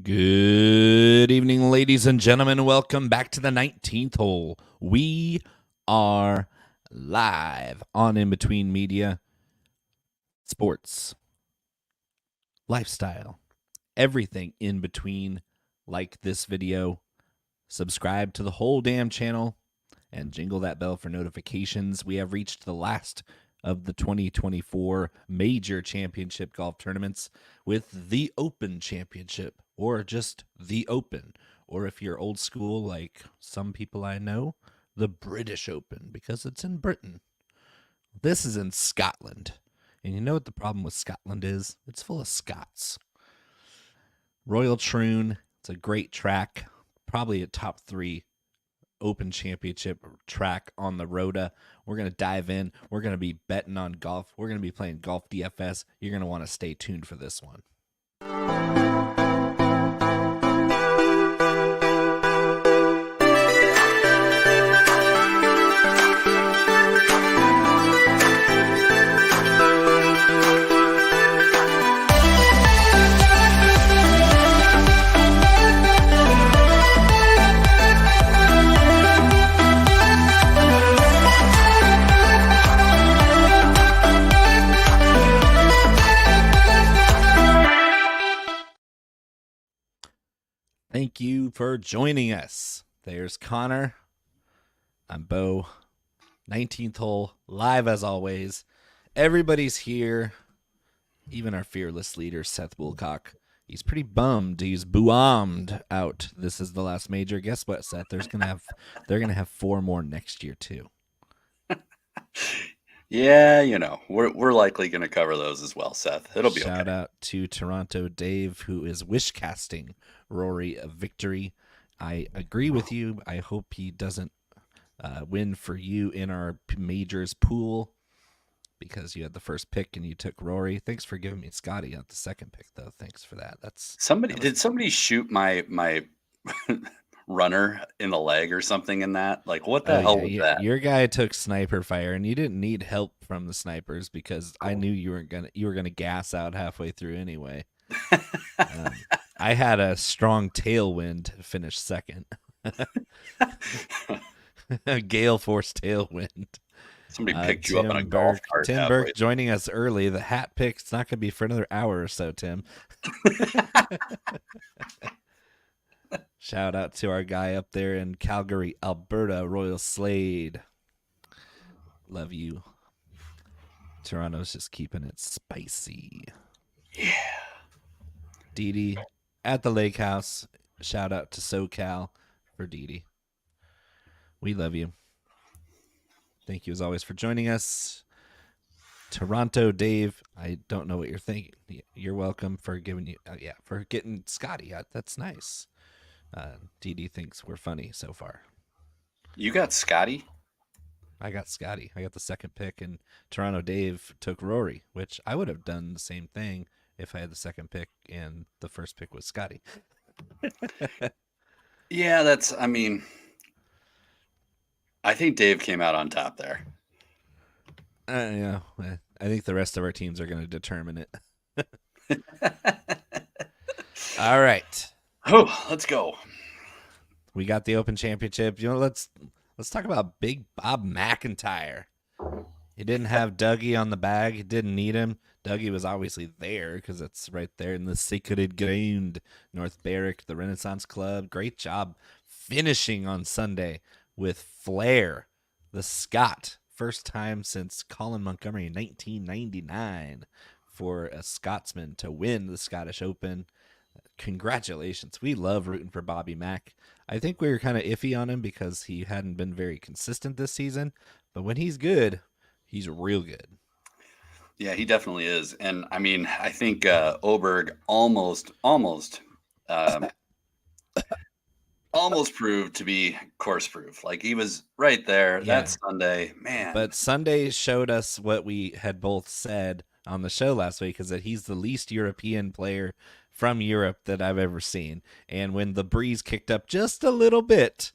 Good evening, ladies and gentlemen. Welcome back to the 19th hole. We are live on In Between Media, sports, lifestyle, everything in between. Like this video, subscribe to the whole damn channel, and jingle that bell for notifications. We have reached the last of the 2024 major championship golf tournaments with the Open Championship, or just the Open, or if you're old school like some people I know, the British Open, because it's in Britain. This is in Scotland. And you know what the problem with Scotland is? It's full of Scots. Royal Troon, it's a great track, probably a top 3 Open Championship track on the Rhoda. We're going to dive in. We're going to be betting on golf. We're going to be playing golf DFS. You're going to want to stay tuned for this one. Thank you for joining us. There's Connor. I'm Bo. 19th hole, live as always. Everybody's here. Even our fearless leader, Seth Woolcock. He's pretty bummed. He's boomed out. This is the last major. Guess what, Seth? They're gonna have 4 more next year too. Yeah, we're likely going to cover those as well, Seth. It'll be okay. Shout out to Toronto Dave, who is wish casting Rory a victory. I agree with you. I hope he doesn't win for you in our majors pool, because you had the first pick and you took Rory. Thanks for giving me Scotty at the second pick, though. Thanks for that. Did somebody shoot my runner in the leg or something in that? Like, what the hell was that? Your guy took sniper fire, and you didn't need help from the snipers because I knew you were gonna gas out halfway through anyway. I had a strong tailwind to finish second. A gale force tailwind. Somebody picked you up on a golf cart. Tim Burke joining us early. The hat pick's not going to be for another hour or so, Tim. Shout out to our guy up there in Calgary, Alberta, Royal Slade. Love you. Toronto's just keeping it spicy. Yeah. Dee at the lake house. Shout out to SoCal for Dee. We love you. Thank you as always for joining us. Toronto Dave, I don't know what you're thinking. You're welcome for for getting Scotty. That's nice. Dee thinks we're funny so far. You got Scotty? I got Scotty. I got the second pick, and Toronto Dave took Rory, which I would have done the same thing if I had the second pick and the first pick was Scotty. Yeah, I think Dave came out on top there. Yeah, I think the rest of our teams are going to determine it. All right. Oh, let's go. We got the Open Championship. Let's talk about Big Bob McIntyre. He didn't have Dougie on the bag. He didn't need him. Dougie was obviously there because it's right there in the sacred ground. North Berwick, the Renaissance Club. Great job finishing on Sunday with flair. The Scot. First time since Colin Montgomery in 1999 for a Scotsman to win the Scottish Open. Congratulations. We love rooting for Bobby Mack. I think we were kind of iffy on him because he hadn't been very consistent this season. But when he's good, he's real good. Yeah, he definitely is. And, I think Oberg almost proved to be course proof. Like, he was right there. Yeah. That Sunday, man. But Sunday showed us what we had both said on the show last week, is that he's the least European player from Europe that I've ever seen. And when the breeze kicked up just a little bit,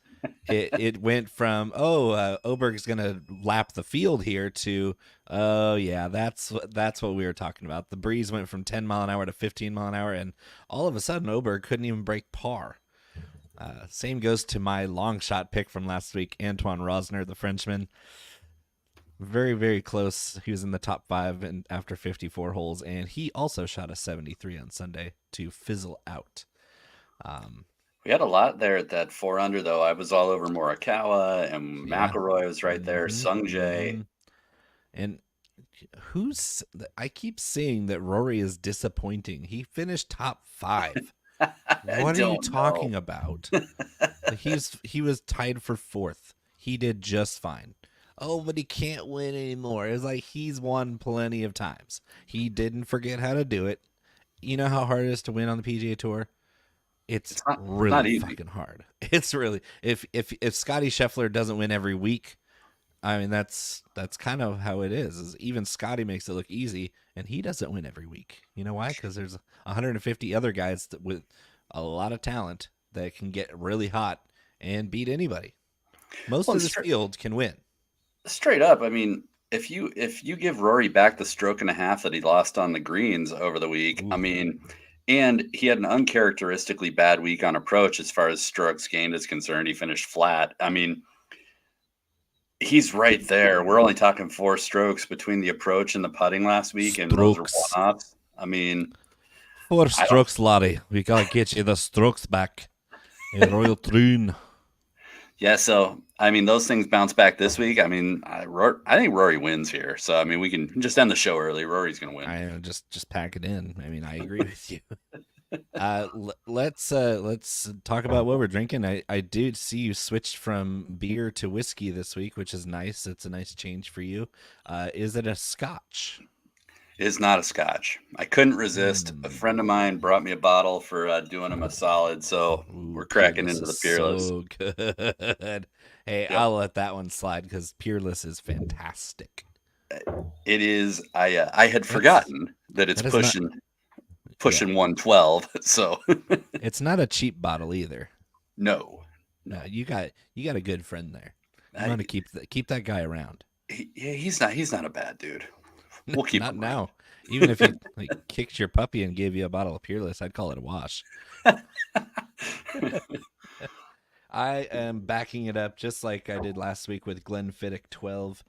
it went from Oberg's gonna lap the field here to yeah, that's what we were talking about. The breeze went from 10 mph to 15 mph, and all of a sudden Oberg couldn't even break par. Same goes to my long shot pick from last week, Antoine Rosner, the Frenchman. Very, very close. He was in the top 5 and after 54 holes, and he also shot a 73 on Sunday to fizzle out. We had a lot there at that 4 under, though. I was all over Morikawa, and McIlroy was right there, Sungjae. And I keep seeing that Rory is disappointing. He finished top 5. What are you talking about? He was tied for 4th. He did just fine. Oh, but he can't win anymore. It's like he's won plenty of times. He didn't forget how to do it. You know how hard it is to win on the PGA Tour? It's really fucking hard. It's really if Scotty Scheffler doesn't win every week, I mean that's kind of how it is even Scotty makes it look easy, and he doesn't win every week. You know why? Because there's 150 other guys with a lot of talent that can get really hot and beat anybody. Most of this field can win. Straight up, I mean, if you give Rory back the stroke and a half that he lost on the greens over the week, I mean, and he had an uncharacteristically bad week on approach as far as strokes gained is concerned. He finished flat. I mean, he's right there. We're only talking 4 strokes between the approach and the putting last week, and those are one-offs. I mean, 4 strokes, laddie. We gotta get you the strokes back in Royal Troon. Yeah, so I mean, those things bounce back this week. I mean, I think Rory wins here. So I mean, we can just end the show early. Rory's going to win. I just pack it in. I mean, I agree with you. Let's talk about what we're drinking. I did see you switched from beer to whiskey this week, which is nice. It's a nice change for you. Is it a Scotch? It is not a Scotch. I couldn't resist. A friend of mine brought me a bottle for doing him a solid, so we're cracking into the Peerless. So good. Hey, yep. I'll let that one slide because Peerless is fantastic. It is. I had forgotten that it's pushing 112. So it's not a cheap bottle either. No. You got a good friend there. I'm gonna keep that guy around. He's not a bad dude. We'll keep not now. Even if he kicked your puppy and gave you a bottle of Peerless, I'd call it a wash. I am backing it up just like I did last week with Glenfiddich 12.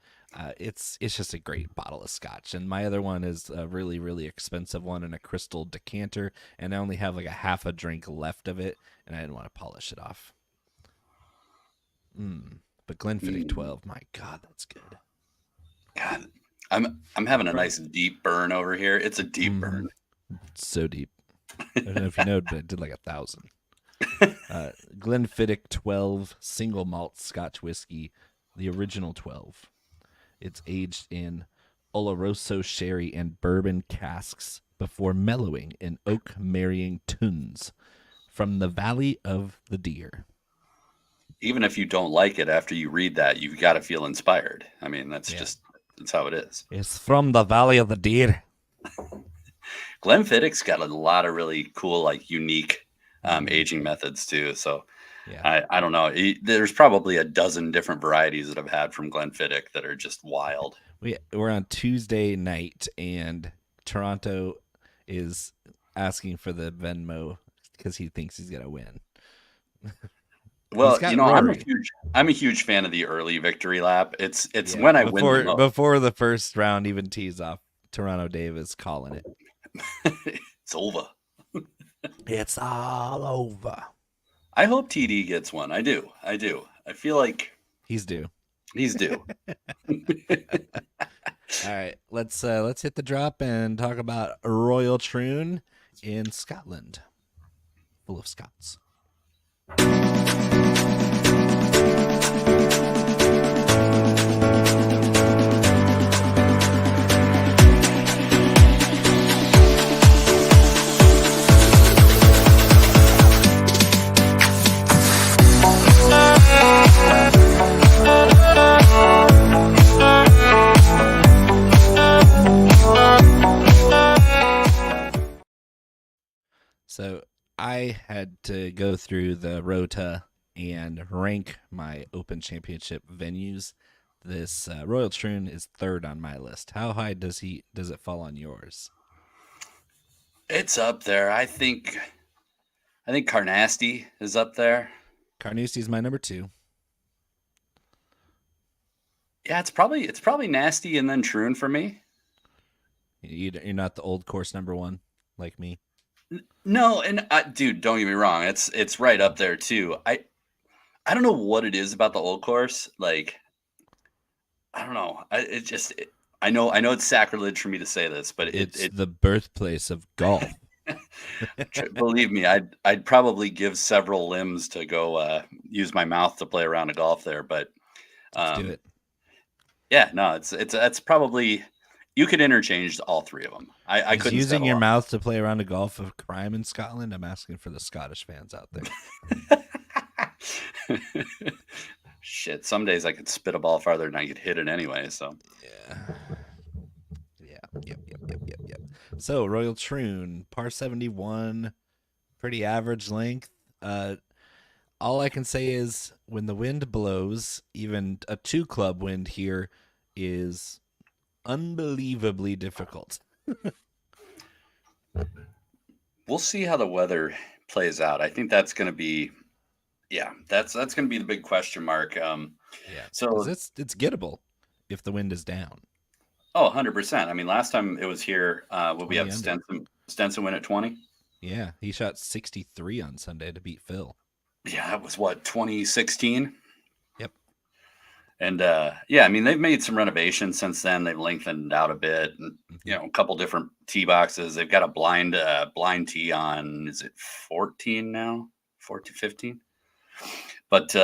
It's just a great bottle of Scotch, and my other one is a really, really expensive one in a crystal decanter, and I only have like a half a drink left of it, and I didn't want to polish it off. But Glenfiddich 12, my God, that's good. God. I'm having a nice deep burn over here. It's a deep burn. So deep. I don't know if you know, but it did like 1,000. Glenfiddich 12 single malt Scotch whiskey, the original 12. It's aged in Oloroso sherry and bourbon casks before mellowing in oak marrying tuns from the Valley of the Deer. Even if you don't like it after you read that, you've got to feel inspired. I mean, that's how it is. It's from the Valley of the Deer. Glenfiddich's got a lot of really cool, like unique aging methods too. So I don't know. There's probably a dozen different varieties that I've had from Glenfiddich that are just wild. We're on Tuesday night, and Toronto is asking for the Venmo because he thinks he's gonna win. Well, you know, I'm a huge fan of the early victory lap. It's when I win before the first round even tees off. Toronto Dave is calling it. It's over. It's all over. I hope TD gets one. I do. I feel like he's due. All right, let's hit the drop and talk about Royal Troon in Scotland, full of Scots. So I had to go through the Rota and rank my Open Championship venues, this Royal Troon is third on my list. How high does it fall on yours? It's up there. I think Carnoustie is up there. Carnoustie is my number 2. Yeah, it's probably Nasty and then Troon for me. You're not the old course number 1 like me. No, and dude, don't get me wrong. It's right up there too. I don't know what it is about the old course. Like, I don't know. I know it's sacrilege for me to say this, but it's the birthplace of golf. Believe me, I'd probably give several limbs to go use my mouth to play around a golf there. But let's do it. Yeah, no, it's probably, you could interchange all 3 of them. I couldn't. Using your mouth to play around a golf of crime in Scotland? I'm asking for the Scottish fans out there. Shit, some days I could spit a ball farther than I could hit it anyway. So Yep. So Royal Troon, par 71, pretty average length. All I can say is when the wind blows, even a 2 club wind here is unbelievably difficult. We'll see how the weather plays out. I think that's going to be, that's going to be the big question mark. So it's gettable if the wind is down. Oh, 100%. I mean, last time it was here, we have Stenson win at 20. Yeah, he shot 63 on Sunday to beat Phil. Yeah, that was what, 2016? Yep. And I mean, they've made some renovations since then. They've lengthened out a bit, and a couple different tee boxes. They've got a blind tee on, is it 14 now? 14, 15? But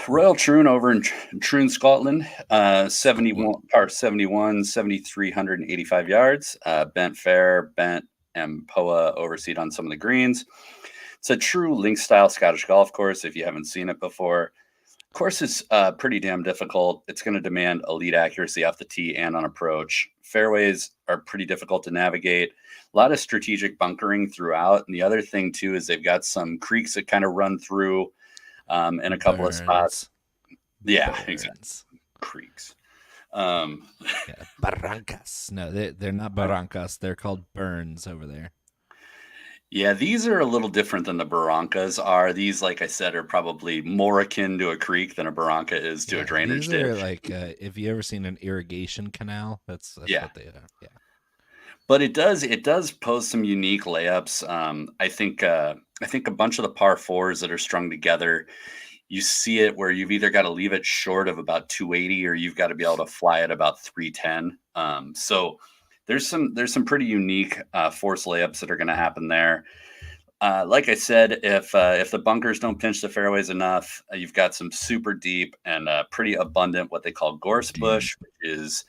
Royal Troon over in Troon, Scotland, 71 par 71, 7,385 yards, bent fair, bent and POA overseed on some of the greens. It's a true link-style Scottish golf course if you haven't seen it before. Course is pretty damn difficult. It's going to demand elite accuracy off the tee and on approach. Fairways are pretty difficult to navigate. A lot of strategic bunkering throughout. And the other thing, too, is they've got some creeks that kind of run through in a couple of spots. Yeah, exactly. Creeks. Barrancas. No, they're not barrancas. They're called burns over there. Yeah, these are a little different than the barrancas are. These, like I said, are probably more akin to a creek than a barranca is to a drainage ditch. These are like, if you ever seen an irrigation canal, that's what they are. Yeah. But it does pose some unique layups. I think a bunch of the par 4s that are strung together, you see it where you've either got to leave it short of about 280 or you've got to be able to fly at about 310. So there's some pretty unique force layups that are going to happen there. Like I said, if the bunkers don't pinch the fairways enough, you've got some super deep and pretty abundant what they call gorse bush, which is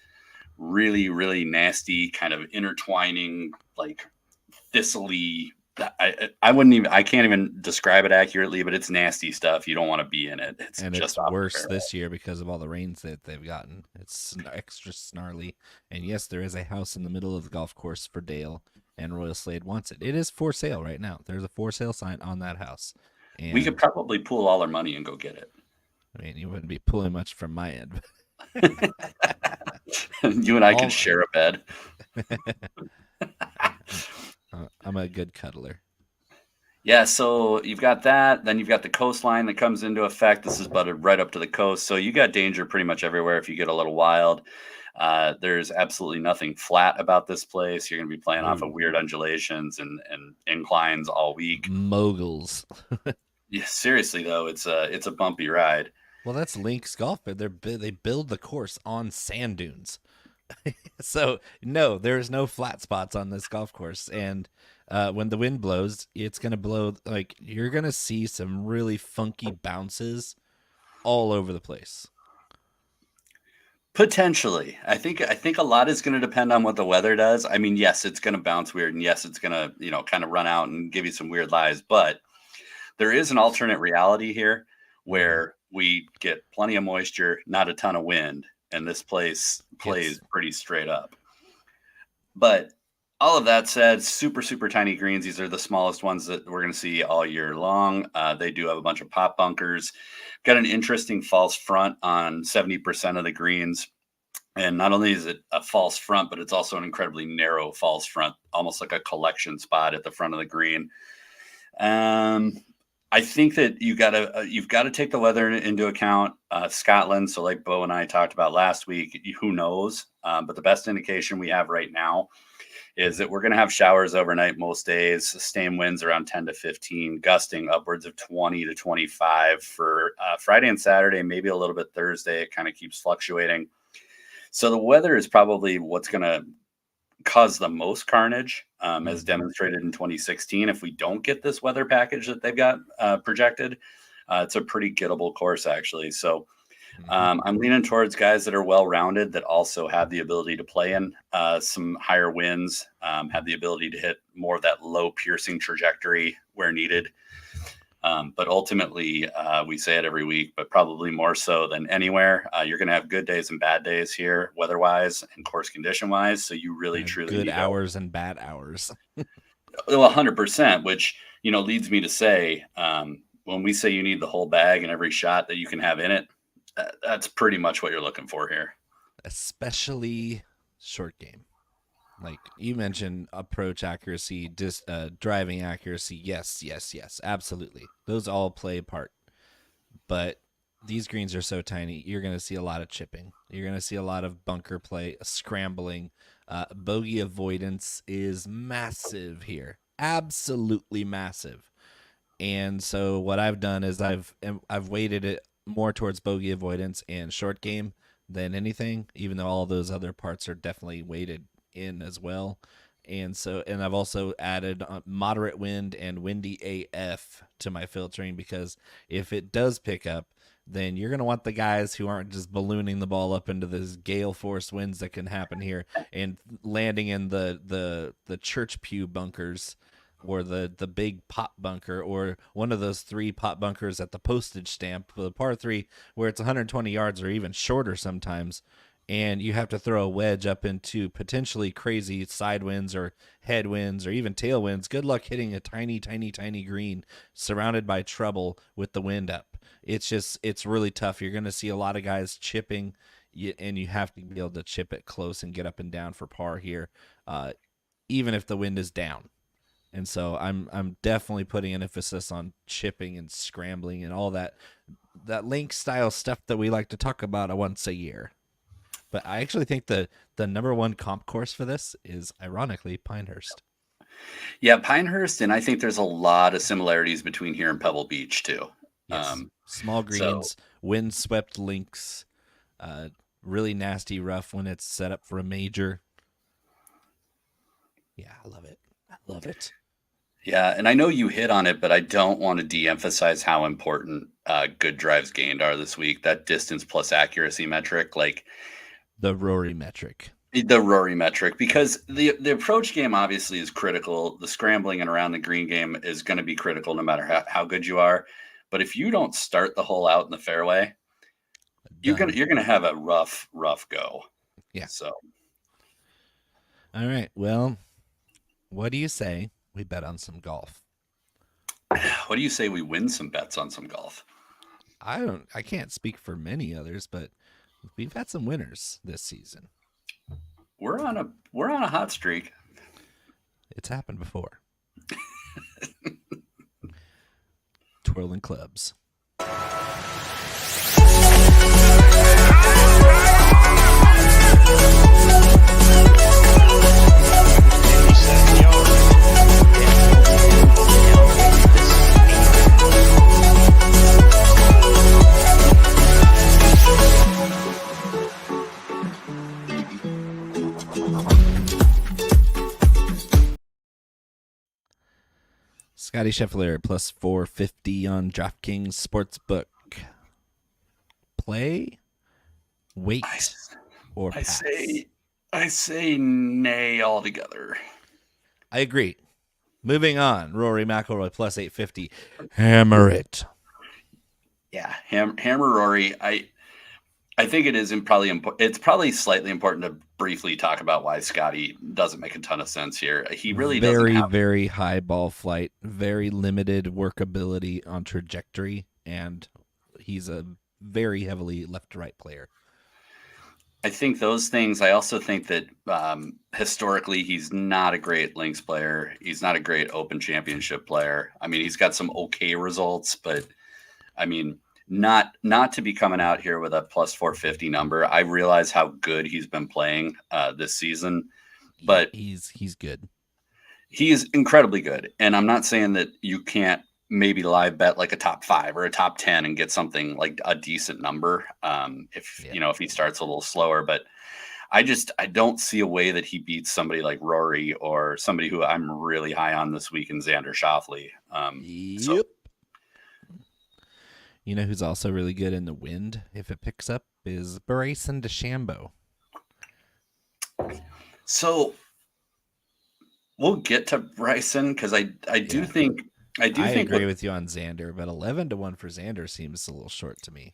really, really nasty, kind of intertwining, like thistly. I can't even describe it accurately, but it's nasty stuff. You don't want to be in it. It's worse this year because of all the rains that they've gotten. It's extra snarly. And yes, there is a house in the middle of the golf course for Dale, and Royal Slade wants it. It is for sale right now. There's a for sale sign on that house. And we could probably pool all our money and go get it. I mean, you wouldn't be pulling much from my end. You and I could share a bed. I'm a good cuddler. Yeah, so you've got that. Then you've got the coastline that comes into effect. This is butted right up to the coast. So you got danger pretty much everywhere if you get a little wild. There's absolutely nothing flat about this place. You're going to be playing off of weird undulations and inclines all week. Moguls. Yeah, seriously, though, it's a bumpy ride. Well, that's Link's golf. They build the course on sand dunes. So, no, there's no flat spots on this golf course. And when the wind blows, it's going to blow, like, you're going to see some really funky bounces all over the place. Potentially. I think a lot is going to depend on what the weather does. I mean, yes, it's going to bounce weird, and yes, it's going to, kind of run out and give you some weird lies, but there is an alternate reality here where we get plenty of moisture, not a ton of wind, and this place plays pretty straight up. But all of that said, super, super tiny greens. These are the smallest ones that we're going to see all year long. They do have a bunch of pop bunkers. Got an interesting false front on 70% of the greens. And not only is it a false front, but it's also an incredibly narrow false front, almost like a collection spot at the front of the green. I think that you've got to take the weather into account. Scotland, so like Bo and I talked about last week, who knows? But the best indication we have right now is that we're going to have showers overnight most days, sustained winds around 10 to 15, gusting upwards of 20 to 25 for Friday and Saturday, maybe a little bit Thursday. It kind of keeps fluctuating. So the weather is probably what's going to cause the most carnage, as demonstrated in 2016. If we don't get this weather package that they've got projected, it's a pretty gettable course, actually. So I'm leaning towards guys that are well-rounded, that also have the ability to play in some higher winds, have the ability to hit more of that low piercing trajectory where needed. But ultimately, we say it every week, but probably more so than anywhere, you're going to have good days and bad days here, weather-wise and course condition-wise. So you really, truly good need hours and bad hours. Well, 100%, which, leads me to say, when we say you need the whole bag and every shot that you can have in it, that's pretty much what you're looking for here. Especially short game. Like you mentioned, approach accuracy, driving accuracy. Yes, absolutely. Those all play a part. But these greens are so tiny, you're going to see a lot of chipping. You're going to see a lot of bunker play, scrambling. Bogey avoidance is massive here. Absolutely massive. And so what I've done is I've weighted it more towards bogey avoidance and short game than anything, even though all those other parts are definitely weighted in as well. And I've also added moderate wind and windy AF to my filtering, because if it does pick up, then you're going to want the guys who aren't just ballooning the ball up into this gale force winds that can happen here and landing in the church pew bunkers, or the big pot bunker, or one of those 3 pot bunkers at the postage stamp, the par 3, where it's 120 yards or even shorter sometimes, and you have to throw a wedge up into potentially crazy side winds or head winds or even tailwinds. Good luck hitting a tiny, tiny, tiny green surrounded by trouble with the wind up. It's really tough. You're going to see a lot of guys chipping, and you have to be able to chip it close and get up and down for par here, even if the wind is down. And so I'm definitely putting an emphasis on chipping and scrambling and all that link style stuff that we like to talk about once a year. But I actually think the number one comp course for this is, ironically, Pinehurst. Yeah, Pinehurst, and I think there's a lot of similarities between here and Pebble Beach too. Yes. Small greens, wind-swept links, really nasty rough when it's set up for a major. Yeah, I love it. Yeah, and I know you hit on it, but I don't want to de-emphasize how important good drives gained are this week. That distance plus accuracy metric, like the Rory metric. The Rory metric, because the approach game obviously is critical. The scrambling and around the green game is going to be critical no matter how good you are. But if you don't start the hole out in the fairway, you're gonna have a rough go. Yeah. So, all right. Well, what do you say we bet on some golf? What do you say we win some bets on some golf? I can't speak for many others, but we've had some winners this season. We're on a hot streak. It's happened before. Twirling clubs. Scotty Scheffler plus 450 on DraftKings Sportsbook. Play, wait, or pass? I say nay altogether. I agree. Moving on, Rory McIlroy plus 850. Hammer it. Yeah, hammer Rory. I think it is probably important. It's probably slightly important to briefly talk about why Scotty doesn't make a ton of sense here. He really doesn't Very, have. very high ball flight, very limited workability on trajectory, and he's a very heavily left to right player. I think those things. I also think that historically, he's not a great links player. He's not a great Open Championship player. I mean, he's got some okay results, but I mean, not to be coming out here with a plus 450 number. I realize how good he's been playing this season, but He's good. he is incredibly good. And I'm not saying that you can't maybe live bet like a top 5 or a top 10 and get something like a decent number if Yeah. you know if he starts a little slower. But I don't see a way that he beats somebody like Rory or somebody who I'm really high on this week in Xander Schauffele. So Yep. You know who's also really good in the wind if it picks up is Bryson DeChambeau. so we'll get to Bryson because I do Yeah. think I do I think agree with you on Xander, but 11-1 for Xander seems a little short to me.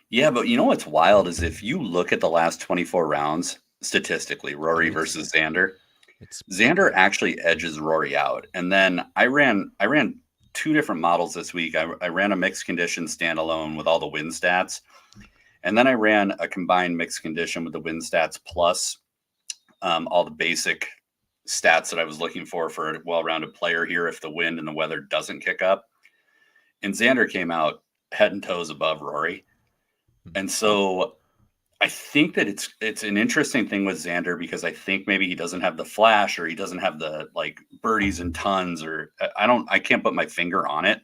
yeah, but you know what's wild is if you look at the last 24 rounds statistically, Oh, Rory versus Xander, it's Xander actually edges Rory out. And then I ran two different models this week. I ran a mixed condition standalone with all the win stats, and then I ran a combined mixed condition with the win stats plus all the basic stats that I was looking for a well-rounded player here if the wind and the weather doesn't kick up. And Xander came out head and toes above Rory. And so I think that it's an interesting thing with Xander because I think maybe he doesn't have the flash or he doesn't have the like birdies and tons or I can't put my finger on it.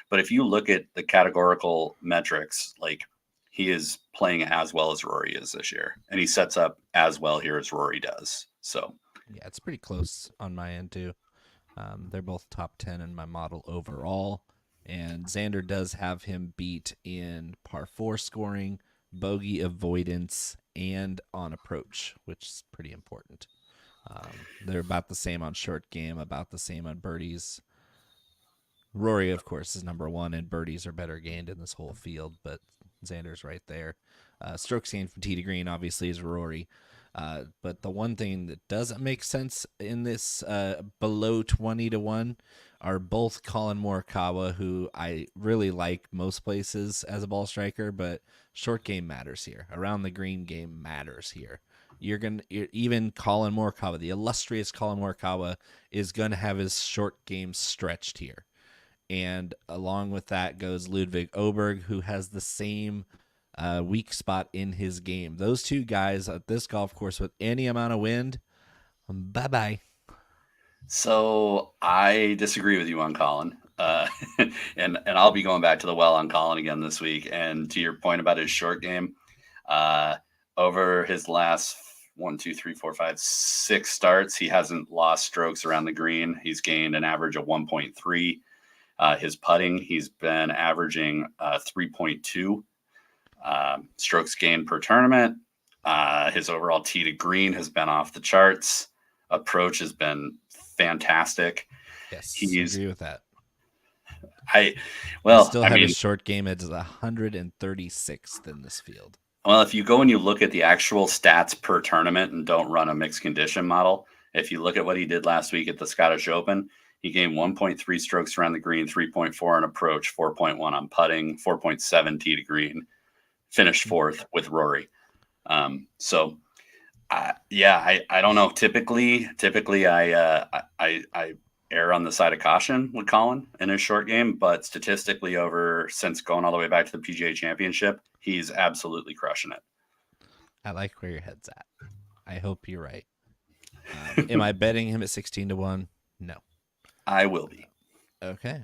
But if you look at the categorical metrics, like he is playing as well as Rory is this year, and he sets up as well here as Rory does. So yeah, it's pretty close on my end too. They're both top 10 in my model overall, and Xander does have him beat in par 4 scoring, bogey avoidance, and on approach, which is pretty important. They're about the same on short game, about the same on birdies. Rory, of course, is number 1, and birdies are better gained in this whole field, but Xander's right there. Strokes gained from tee to green, obviously, is Rory. But the one thing that doesn't make sense in this below 20-1 are both Colin Morikawa, who I really like most places as a ball striker, but short game matters here. Around the green game matters here. Even Colin Morikawa, the illustrious Colin Morikawa, is gonna have his short game stretched here. And along with that goes Ludwig Oberg, who has the same weak spot in his game. Those two guys at this golf course with any amount of wind, bye-bye. So I disagree with you on Colin. And I'll be going back to the well on Colin again this week. And to your point about his short game, uh, over his last 6 starts, he hasn't lost strokes around the green. He's gained an average of 1.3. His putting, he's been averaging 3.2 strokes gained per tournament. His overall tee to green has been off the charts. Approach has been fantastic. Yes, He's agree with that. I I still I have mean, his short game as 136th in this field. well, if you go and you look at the actual stats per tournament and don't run a mixed condition model, if you look at what he did last week at the Scottish Open, he gained 1.3 strokes around the green, 3.4 on approach, 4.1 on putting, 4.7 tee to green, finished fourth with Rory. So yeah, I don't know. Typically, I err on the side of caution with Colin in his short game, but statistically, over since going all the way back to the PGA Championship, he's absolutely crushing it. I like where your head's at. I hope you're right. Am I betting him at 16-1? No. I will be. Okay.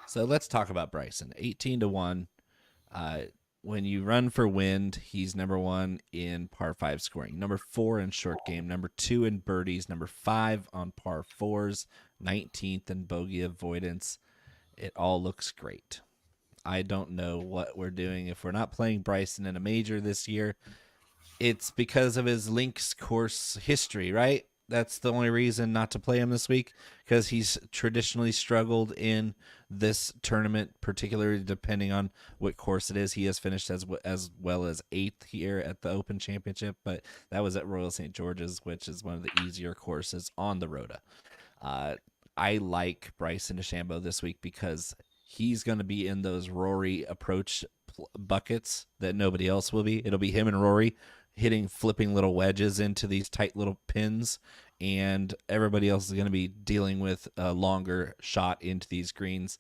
So let's talk about Bryson. 18-1. When you run for wind, he's number 1 in par 5 scoring, number 4 in short game, number 2 in birdies, number 5 on par 4s, 19th in bogey avoidance. It all looks great. I don't know what we're doing if we're not playing Bryson in a major this year. It's because of his links course history, right? that's the only reason not to play him this week, because he's traditionally struggled in this tournament, particularly depending on what course it is. He has finished as well as 8th here at the Open Championship, but that was at Royal St. George's, which is one of the easier courses on the Rota. I like Bryson DeChambeau this week because he's going to be in those Rory approach buckets that nobody else will be. It'll be him and Rory hitting flipping little wedges into these tight little pins, and everybody else is going to be dealing with a longer shot into these greens.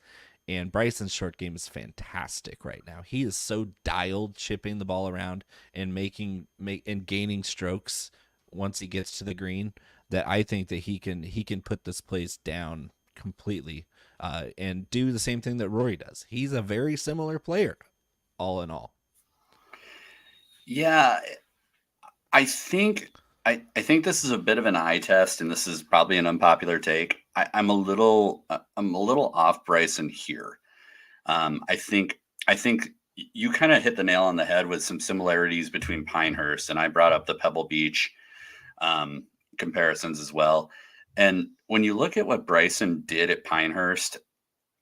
And Bryson's short game is fantastic right now. He is so dialed, chipping the ball around and gaining strokes once he gets to the green, that I think that he can put this place down completely and do the same thing that Rory does. He's a very similar player, all in all. Yeah, I think this is a bit of an eye test, and this is probably an unpopular take. I'm a little off Bryson here. I think you kind of hit the nail on the head with some similarities between Pinehurst, and I brought up the Pebble Beach comparisons as well. And when you look at what Bryson did at Pinehurst,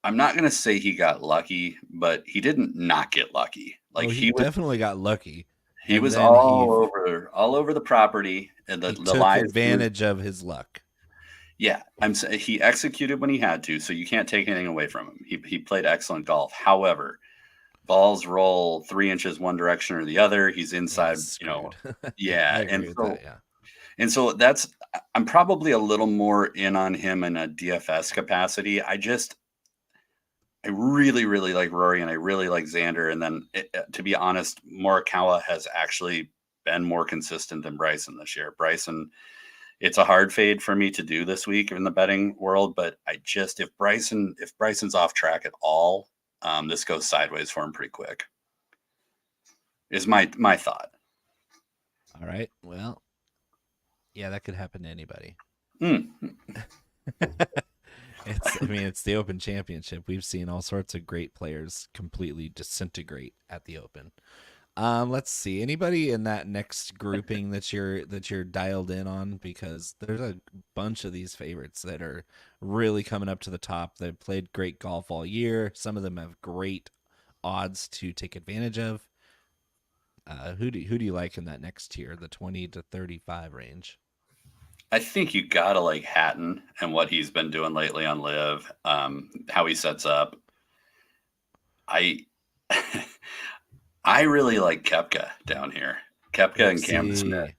I'm not going to say he got lucky, but he didn't not get lucky. Like he definitely got lucky. He was all over the property, and the took advantage of his luck. Yeah, he executed when he had to, so you can't take anything away from him. He played excellent golf. However, balls roll 3 inches one direction or the other. He's inside, yeah, and so I'm probably a little more in on him in a DFS capacity. I really, really like Rory, and I really like Xander. And then, to be honest, Morikawa has actually been more consistent than Bryson this year. Bryson, it's a hard fade for me to do this week in the betting world, but if Bryson's off track at all, this goes sideways for him pretty quick. Is my thought. All right. Well, yeah, that could happen to anybody. It's the Open Championship. We've seen all sorts of great players completely disintegrate at the Open. Let's see. Anybody in that next grouping that you're dialed in on? Because there's a bunch of these favorites that are really coming up to the top. They've played great golf all year. Some of them have great odds to take advantage of. Who do you like in that next tier, the 20 to 35 range? I think you gotta like Hatton and what he's been doing lately on Live, how he sets up. I really like Koepka down here. Koepka and Cam Smith.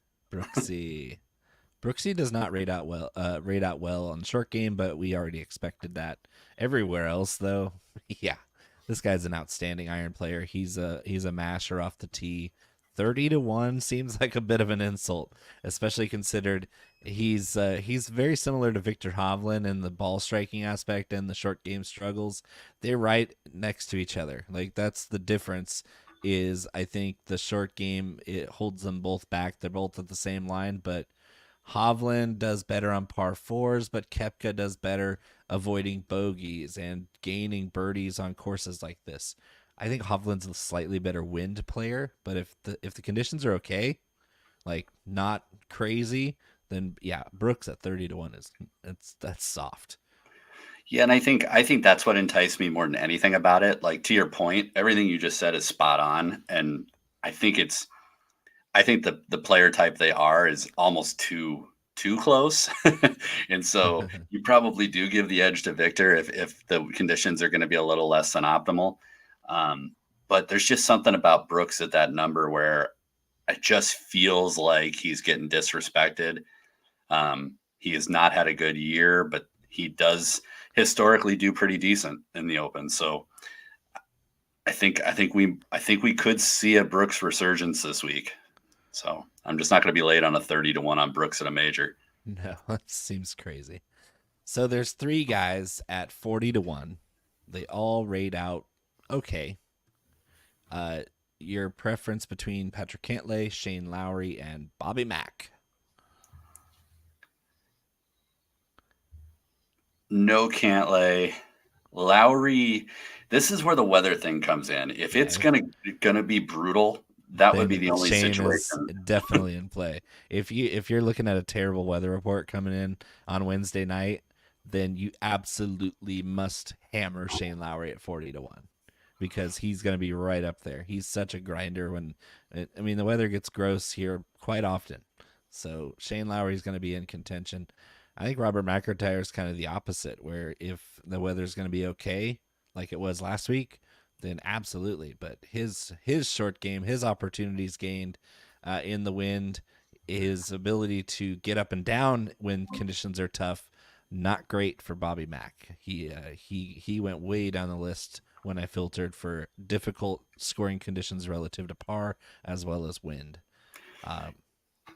Brooksy does not rate out well on the short game, but we already expected that. Everywhere else, though, yeah, this guy's an outstanding iron player. He's a masher off the tee. 30-1 seems like a bit of an insult, especially considered he's very similar to Victor Hovland in the ball striking aspect and the short game struggles. They're right next to each other. Like, that's the difference. Is I think the short game, it holds them both back. They're both at the same line, but Hovland does better on par fours, but Koepka does better avoiding bogeys and gaining birdies on courses like this. I think Hovland's a slightly better wind player, but if the conditions are okay, like not crazy, then yeah, Brooks at 30-1 that's soft. Yeah, and I think that's what enticed me more than anything about it. Like, to your point, everything you just said is spot on, and I think the player type they are is almost too close, and so you probably do give the edge to Victor if the conditions are going to be a little less than optimal. But there's just something about Brooks at that number where it just feels like he's getting disrespected. He has not had a good year, but he does historically do pretty decent in the Open. So I think we could see a Brooks resurgence this week. So I'm just not going to be late on a 30-1 on Brooks at a major. No, that seems crazy. So there's 3 guys at 40-1. They all rate out okay. Your preference between Patrick Cantlay, Shane Lowry, and Bobby Mack? No Cantlay. Lowry, this is where the weather thing comes in. If it's gonna be brutal, That would be then the only Shane is situation. definitely in play. If you're looking at a terrible weather report coming in on Wednesday night, then you absolutely must hammer Shane Lowry at 40-1 because he's going to be right up there. He's such a grinder when I mean the weather gets gross here quite often. So Shane Lowry is going to be in contention. I think Robert McIntyre is kind of the opposite, where if the weather's going to be okay, like it was last week, then absolutely. But his short game, his opportunities gained in the wind, his ability to get up and down when conditions are tough, not great for Bobby Mack. He went way down the list when I filtered for difficult scoring conditions relative to par as well as wind.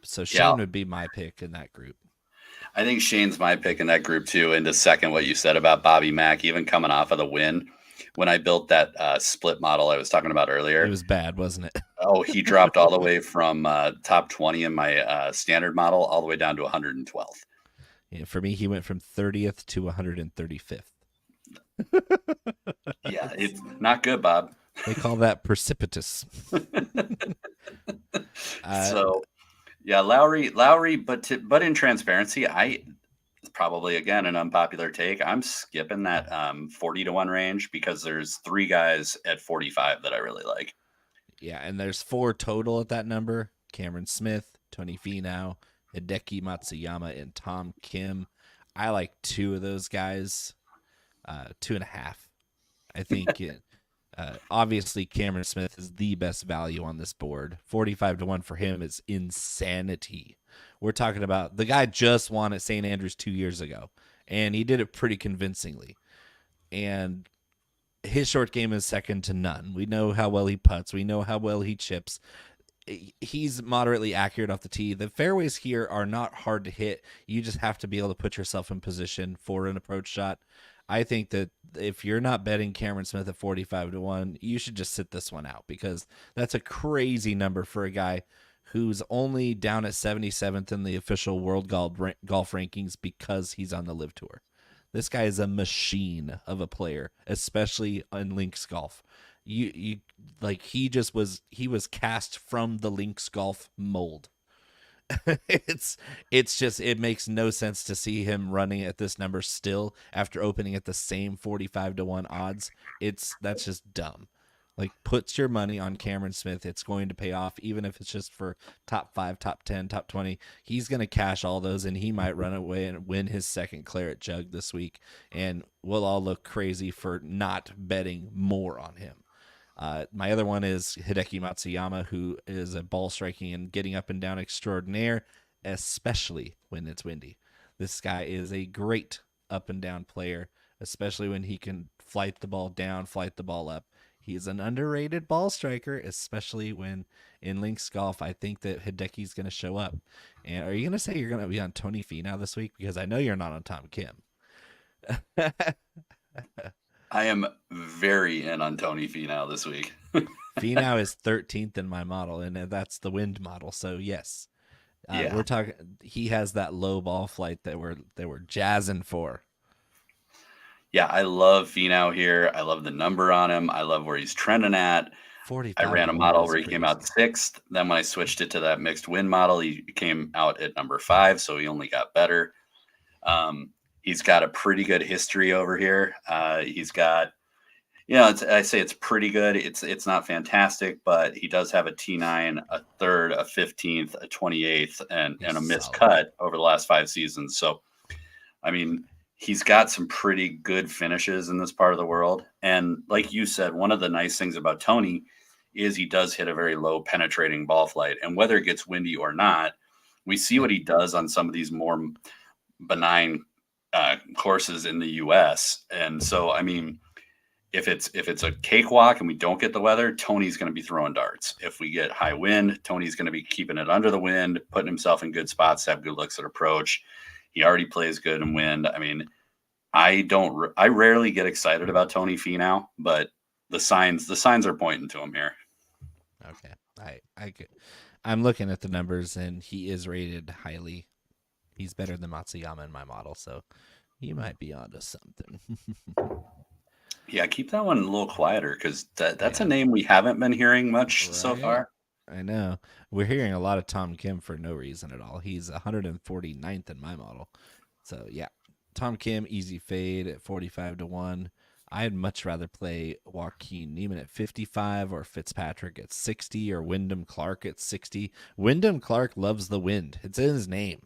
So Yeah, Shane would be my pick in that group. I think Shane's my pick in that group too. And to second what you said about Bobby Mack, even coming off of the win, when I built that split model I was talking about earlier, It was bad, wasn't it? oh, he dropped all the way from top 20 in my standard model all the way down to 112th. Yeah, for me, he went from 30th to 135th. Yeah, it's not good, Bob. They call that precipitous. So, yeah, Lowry, but in transparency, probably again an unpopular take. I'm skipping that 40-1 range because there's 3 guys at 45 that I really like. Yeah, and there's 4 total at that number: Cameron Smith, Tony Finau, Hideki Matsuyama, and Tom Kim. I like 2 of those guys, 2.5. I think obviously Cameron Smith is the best value on this board. 45-1 for him is insanity. We're talking about the guy just won at St. Andrews 2 years ago, and he did it pretty convincingly. And his short game is second to none. We know how well he putts. We know how well he chips. He's moderately accurate off the tee. The fairways here are not hard to hit. You just have to be able to put yourself in position for an approach shot. I think that if you're not betting Cameron Smith at 45-1, you should just sit this one out because that's a crazy number for a guy who's only down at 77th in the official world golf rankings because he's on the Live Tour. This guy is a machine of a player, especially in links golf. You like he was cast from the links golf mold. it's just it makes no sense to see him running at this number still after opening at the same 45-1 odds. That's just dumb. Like, put your money on Cameron Smith. It's going to pay off, even if it's just for top 5, top 10, top 20. He's going to cash all those, and he might run away and win his second Claret Jug this week. And we'll all look crazy for not betting more on him. My other one is Hideki Matsuyama, who is a ball striking and getting up and down extraordinaire, especially when it's windy. This guy is a great up and down player, especially when he can flight the ball down, flight the ball up. He's an underrated ball striker, especially when in links golf. I think that Hideki's going to show up. And are you going to say you're going to be on Tony Finau this week? Because I know you're not on Tom Kim. I am very in on Tony Finau this week. Finau is 13th in my model, and that's the wind model. So yes, Yeah. we're talking. He has that low ball flight that we're jazzing for. Yeah, I love Finau here. I love the number on him. I love where he's trending at. 45. I ran a model where he came out 6th. Then when I switched it to that mixed win model, he came out at number 5, so he only got better. He's got a pretty good history over here. He's got, I say it's pretty good. It's not fantastic, but he does have a T9, a 3rd, a 15th, a 28th, and a missed cut over the last 5 seasons. So, I mean, he's got some pretty good finishes in this part of the world. And like you said, one of the nice things about Tony is he does hit a very low penetrating ball flight. And whether it gets windy or not, we see what he does on some of these more benign courses in the U.S. And so, I mean, if it's a cakewalk and we don't get the weather, Tony's going to be throwing darts. If we get high wind, Tony's going to be keeping it under the wind, putting himself in good spots to have good looks at approach. He already plays good in wind. I mean, I rarely get excited about Tony Finau, but the signs are pointing to him here. Okay, I'm looking at the numbers, and he is rated highly. He's better than Matsuyama in my model, so he might be onto something. Yeah, keep that one a little quieter because that's a name we haven't been hearing much so far. I know. We're hearing a lot of Tom Kim for no reason at all. He's 149th in my model. So, yeah. Tom Kim, easy fade at 45 to 1. I'd much rather play Joaquin Neiman at 55 or Fitzpatrick at 60 or Wyndham Clark at 60. Wyndham Clark loves the wind. It's in his name.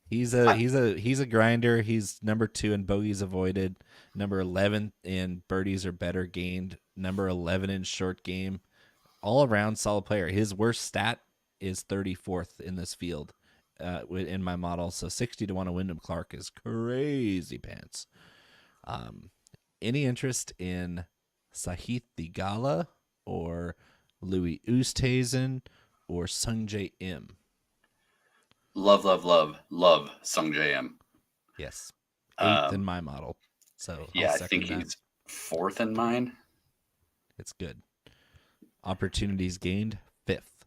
He's a grinder. He's number 2 in bogeys avoided, number 11 in birdies or better gained, number 11 in short game. All around solid player. His worst stat is 34th in this field in my model. So 60 to 1 of Wyndham Clark is crazy pants. Any interest in Sahith Theegala or Louis Oosthuizen or Sungjae Im? Love Sung J M. Yes. 8th in my model. So yeah, I think he's 4th in mine. It's good. Opportunities gained, 5th.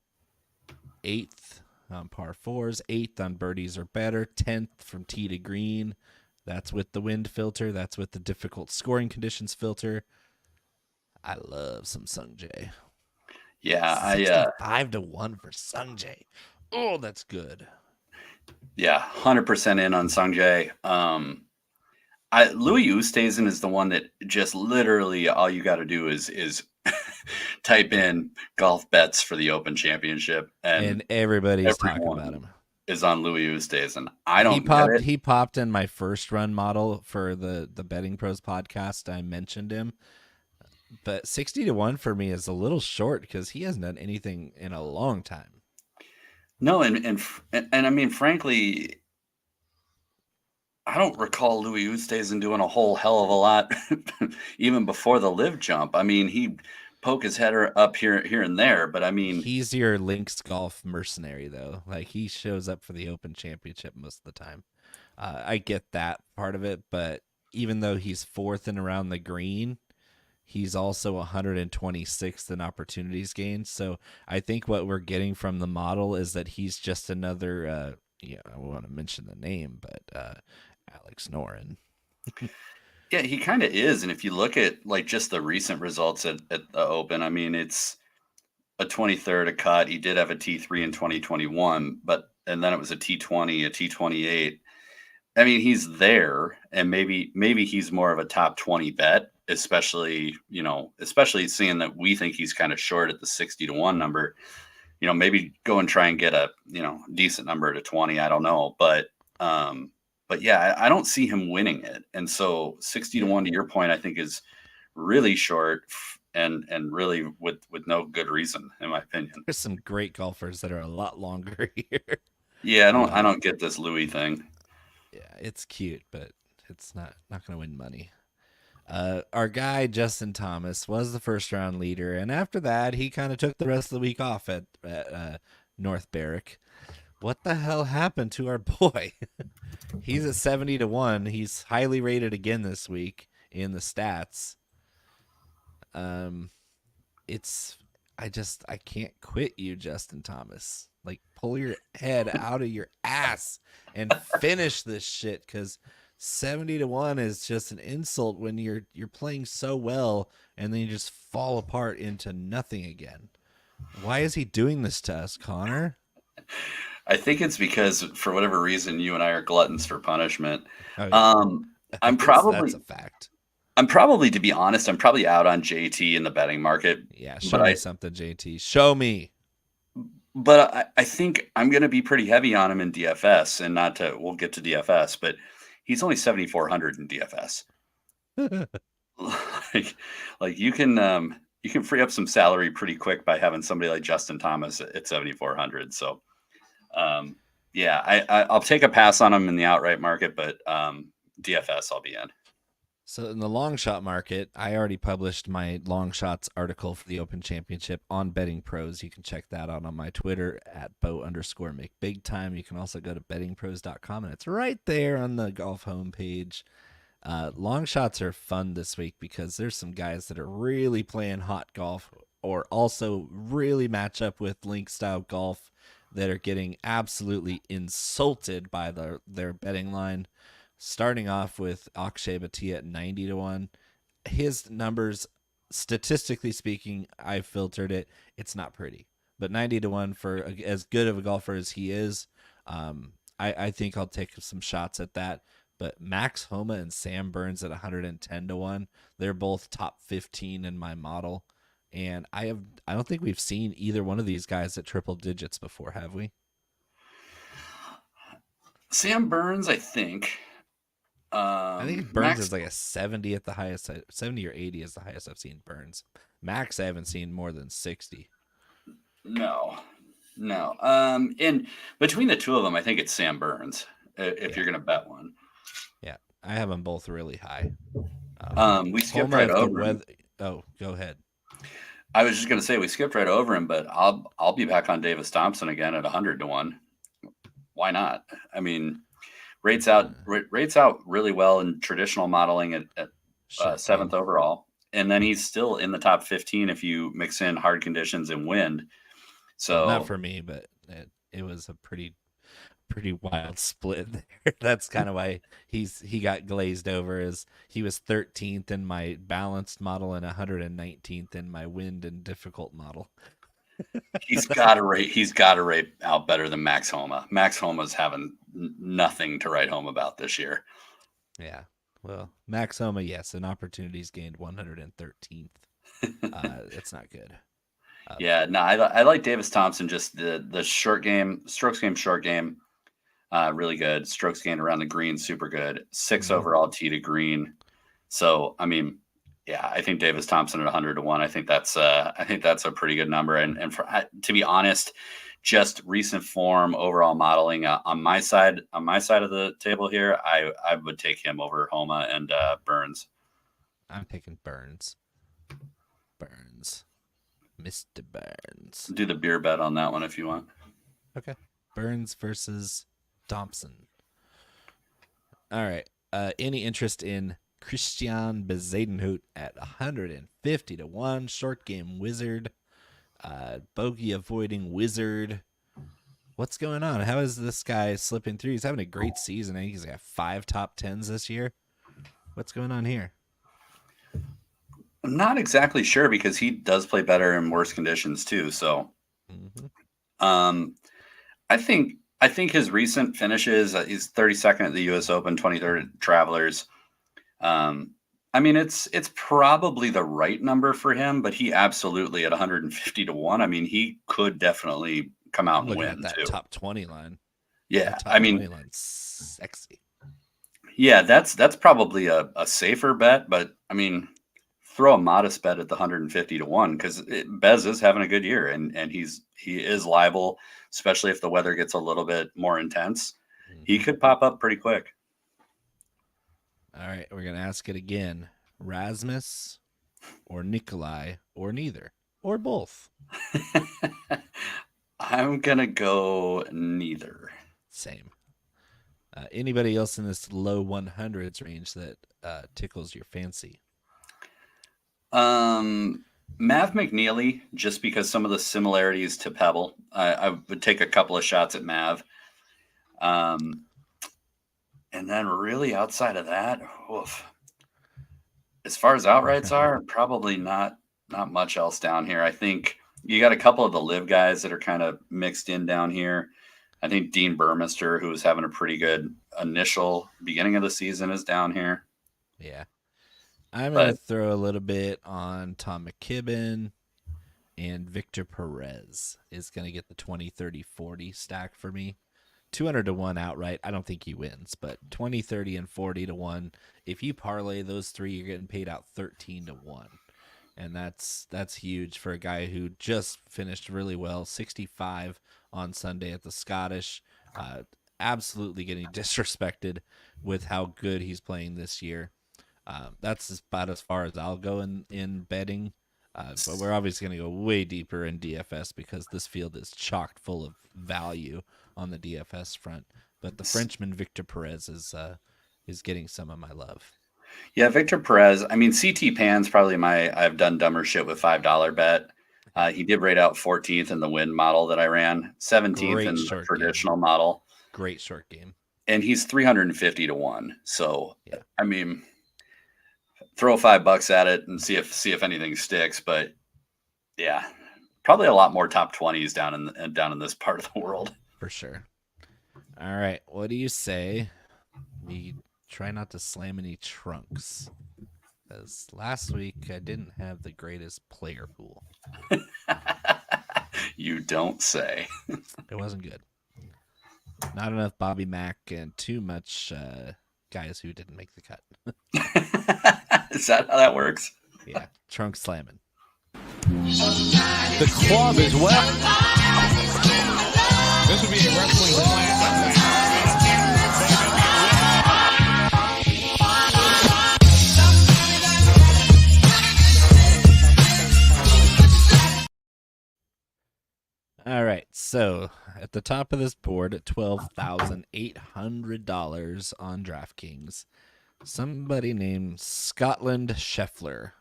8th on par 4s, 8th on birdies or better, 10th from tee to green. That's with the wind filter. That's with the difficult scoring conditions filter. I love some Sungjae. Yeah, 65 to 1 for Sungjae. Oh, that's good. Yeah, 100% in on Sungjae. Louis Oosthuizen is the one that just literally all you got to do is type in golf bets for the Open Championship, and everybody's talking about him. Is on Louis Oosthuizen. I don't get it. He popped in my first run model for the Betting Pros podcast. I mentioned him, but 60 to 1 for me is a little short because he hasn't done anything in a long time. No, and I mean, frankly, I don't recall Louis Oosthuizen doing a whole hell of a lot even before the live jump. I mean, he poke his head up here and there, but I mean, he's your links golf mercenary though. Like he shows up for the Open Championship most of the time. I get that part of it, but even though he's 4th and around the green, he's also 126th in opportunities gained. So I think what we're getting from the model is that he's just another. I want to mention the name, but Alex Noren. Yeah, he kind of is. And if you look at like just the recent results at the Open, I mean, it's a 23rd, a cut. He did have a T3 in 2021, and then it was a T20, a T28. I mean, he's there, and maybe he's more of a top 20 bet, especially seeing that we think he's kind of short at the 60 to 1 number. Maybe go and try and get a decent number to 20. I don't know, but yeah, I don't see him winning it, and so 60 to 1 to your point, I think is really short and really with no good reason, in my opinion. There's some great golfers that are a lot longer here. Yeah, I don't get this Louis thing. Yeah, it's cute, but it's not going to win money. Our guy Justin Thomas was the first round leader, and after that, he kind of took the rest of the week off at North Berwick. What the hell happened to our boy? He's at 70 to 1. He's highly rated again this week in the stats. I can't quit you, Justin Thomas. Like, pull your head out of your ass and finish this shit, because 70 to 1 is just an insult when you're playing so well and then you just fall apart into nothing again. Why is he doing this to us, Connor? I think it's because for whatever reason you and I are gluttons for punishment. Oh, yeah. That's a fact. I'm probably, to be honest, I'm probably out on JT in the betting market. Yeah, show me something, JT. Show me. But I think I'm going to be pretty heavy on him in DFS, and we'll get to DFS, but he's only 7,400 in DFS. like you can free up some salary pretty quick by having somebody like Justin Thomas at 7,400. So, yeah, I'll take a pass on him in the outright market, but DFS I'll be in. So in the long shot market, I already published my long shots article for the Open Championship on Betting Pros. You can check that out on my Twitter at Bo_McBigtime. You can also go to bettingpros.com, and it's right there on the golf homepage. Long shots are fun this week because there's some guys that are really playing hot golf or also really match up with link style golf that are getting absolutely insulted by their betting line. Starting off with Akshay Bhatia at 90 to 1. His numbers statistically speaking, I filtered it. It's not pretty, but 90-1 for as good of a golfer as he is, I think I'll take some shots at that. But Max Homa and Sam Burns at 110-1, they're both top 15 in my model, and I don't think we've seen either one of these guys at triple digits before, have we? Sam Burns, I think. I think Burns is like a 70 at the highest, 70 or 80 is the highest I've seen Burns. Max, I haven't seen more than 60. No. And between the two of them, I think it's Sam Burns if you're going to bet one. Yeah, I have them both really high. We skipped right over him. Oh, go ahead. I was just going to say we skipped right over him, but I'll be back on Davis Thompson again at 100-1. Why not? I mean, rates out really well in traditional modeling at seventh overall, and then he's still in the top 15 if you mix in hard conditions and wind. So not for me, but it was a pretty wild split there. That's kind of why he got glazed over, as he was 13th in my balanced model and 119th in my wind and difficult model. He's got to rate out better than Max Homa. Max Homa's having nothing to write home about this year. Yeah. Well, Max Homa, yes, an opportunities gained 113th. It's not good. Yeah, no, I like Davis Thompson. Just the short game, strokes game, short game, really good. Strokes gained around the green, super good. 6 overall tee to green. So, I mean, yeah, I think Davis Thompson at 100-1. I think that's a pretty good number. And to be honest, just recent form, overall modeling on my side of the table here, I would take him over Homa and Burns. I'm taking Burns. Mr. Burns. Do the beer bet on that one if you want. Okay. Burns versus Thompson. All right. Any interest in Christian Bezuidenhout at 150-1? Short game wizard. Bogey avoiding wizard. What's going on? How is this guy slipping through? He's having a great season. I think he's got 5 top 10s this year. What's going on here? I'm not exactly sure because he does play better in worse conditions too. So, I think his recent finishes, he's 32nd at the U.S. Open, 23rd at Travelers. I mean, it's probably the right number for him, but he absolutely at 150-1. I mean, he could definitely come out and win at that too. Top 20 line. Yeah, I mean, 20 line's sexy. Yeah, that's probably a safer bet, but I mean, throw a modest bet at the 150-1 because Bez is having a good year and he is liable, especially if the weather gets a little bit more intense. He could pop up pretty quick. All right, we're gonna ask it again: Rasmus or Nikolai or neither or both? I'm gonna go neither. Same. Anybody else in this low 100s range that tickles your fancy? Mav McNeely, just because some of the similarities to Pebble. I would take a couple of shots at Mav. And then really outside of that, oof. As far as outrights are, probably not much else down here. I think you got a couple of the live guys that are kind of mixed in down here. I think Dean Burmester, who was having a pretty good initial beginning of the season, is down here. Yeah. I'm going to throw a little bit on Tom McKibben, and Victor Perez is going to get the 20, 30, 40 stack for me. 200-1 outright. I don't think he wins, but 20, 30, and 40-1. If you parlay those three, you're getting paid out 13-1. And that's huge for a guy who just finished really well. 65 on Sunday at the Scottish. Absolutely getting disrespected with how good he's playing this year. That's about as far as I'll go in betting. But we're obviously going to go way deeper in DFS because this field is chocked full of value on the DFS front. But the Frenchman Victor Perez is getting some of my love. Yeah, Victor Perez. I mean, CT Pan's probably I've done dumber shit with $5 bet. He did rate out 14th in the wind model that I ran, 17th in the traditional model. Great short game. And he's 350-1. So, yeah. I mean, throw $5 at it and see if anything sticks. But yeah, probably a lot more top 20s down in this part of the world. For sure. All right. What do you say we try not to slam any trunks? Because last week I didn't have the greatest player pool. You don't say. It wasn't good. Not enough Bobby Mack and too much guys who didn't make the cut. Is that how that works? Yeah, trunk slamming. The club is well. This would be a wrestling class. All right, so at the top of this board at $12,800 on DraftKings, somebody named Scotland Scheffler.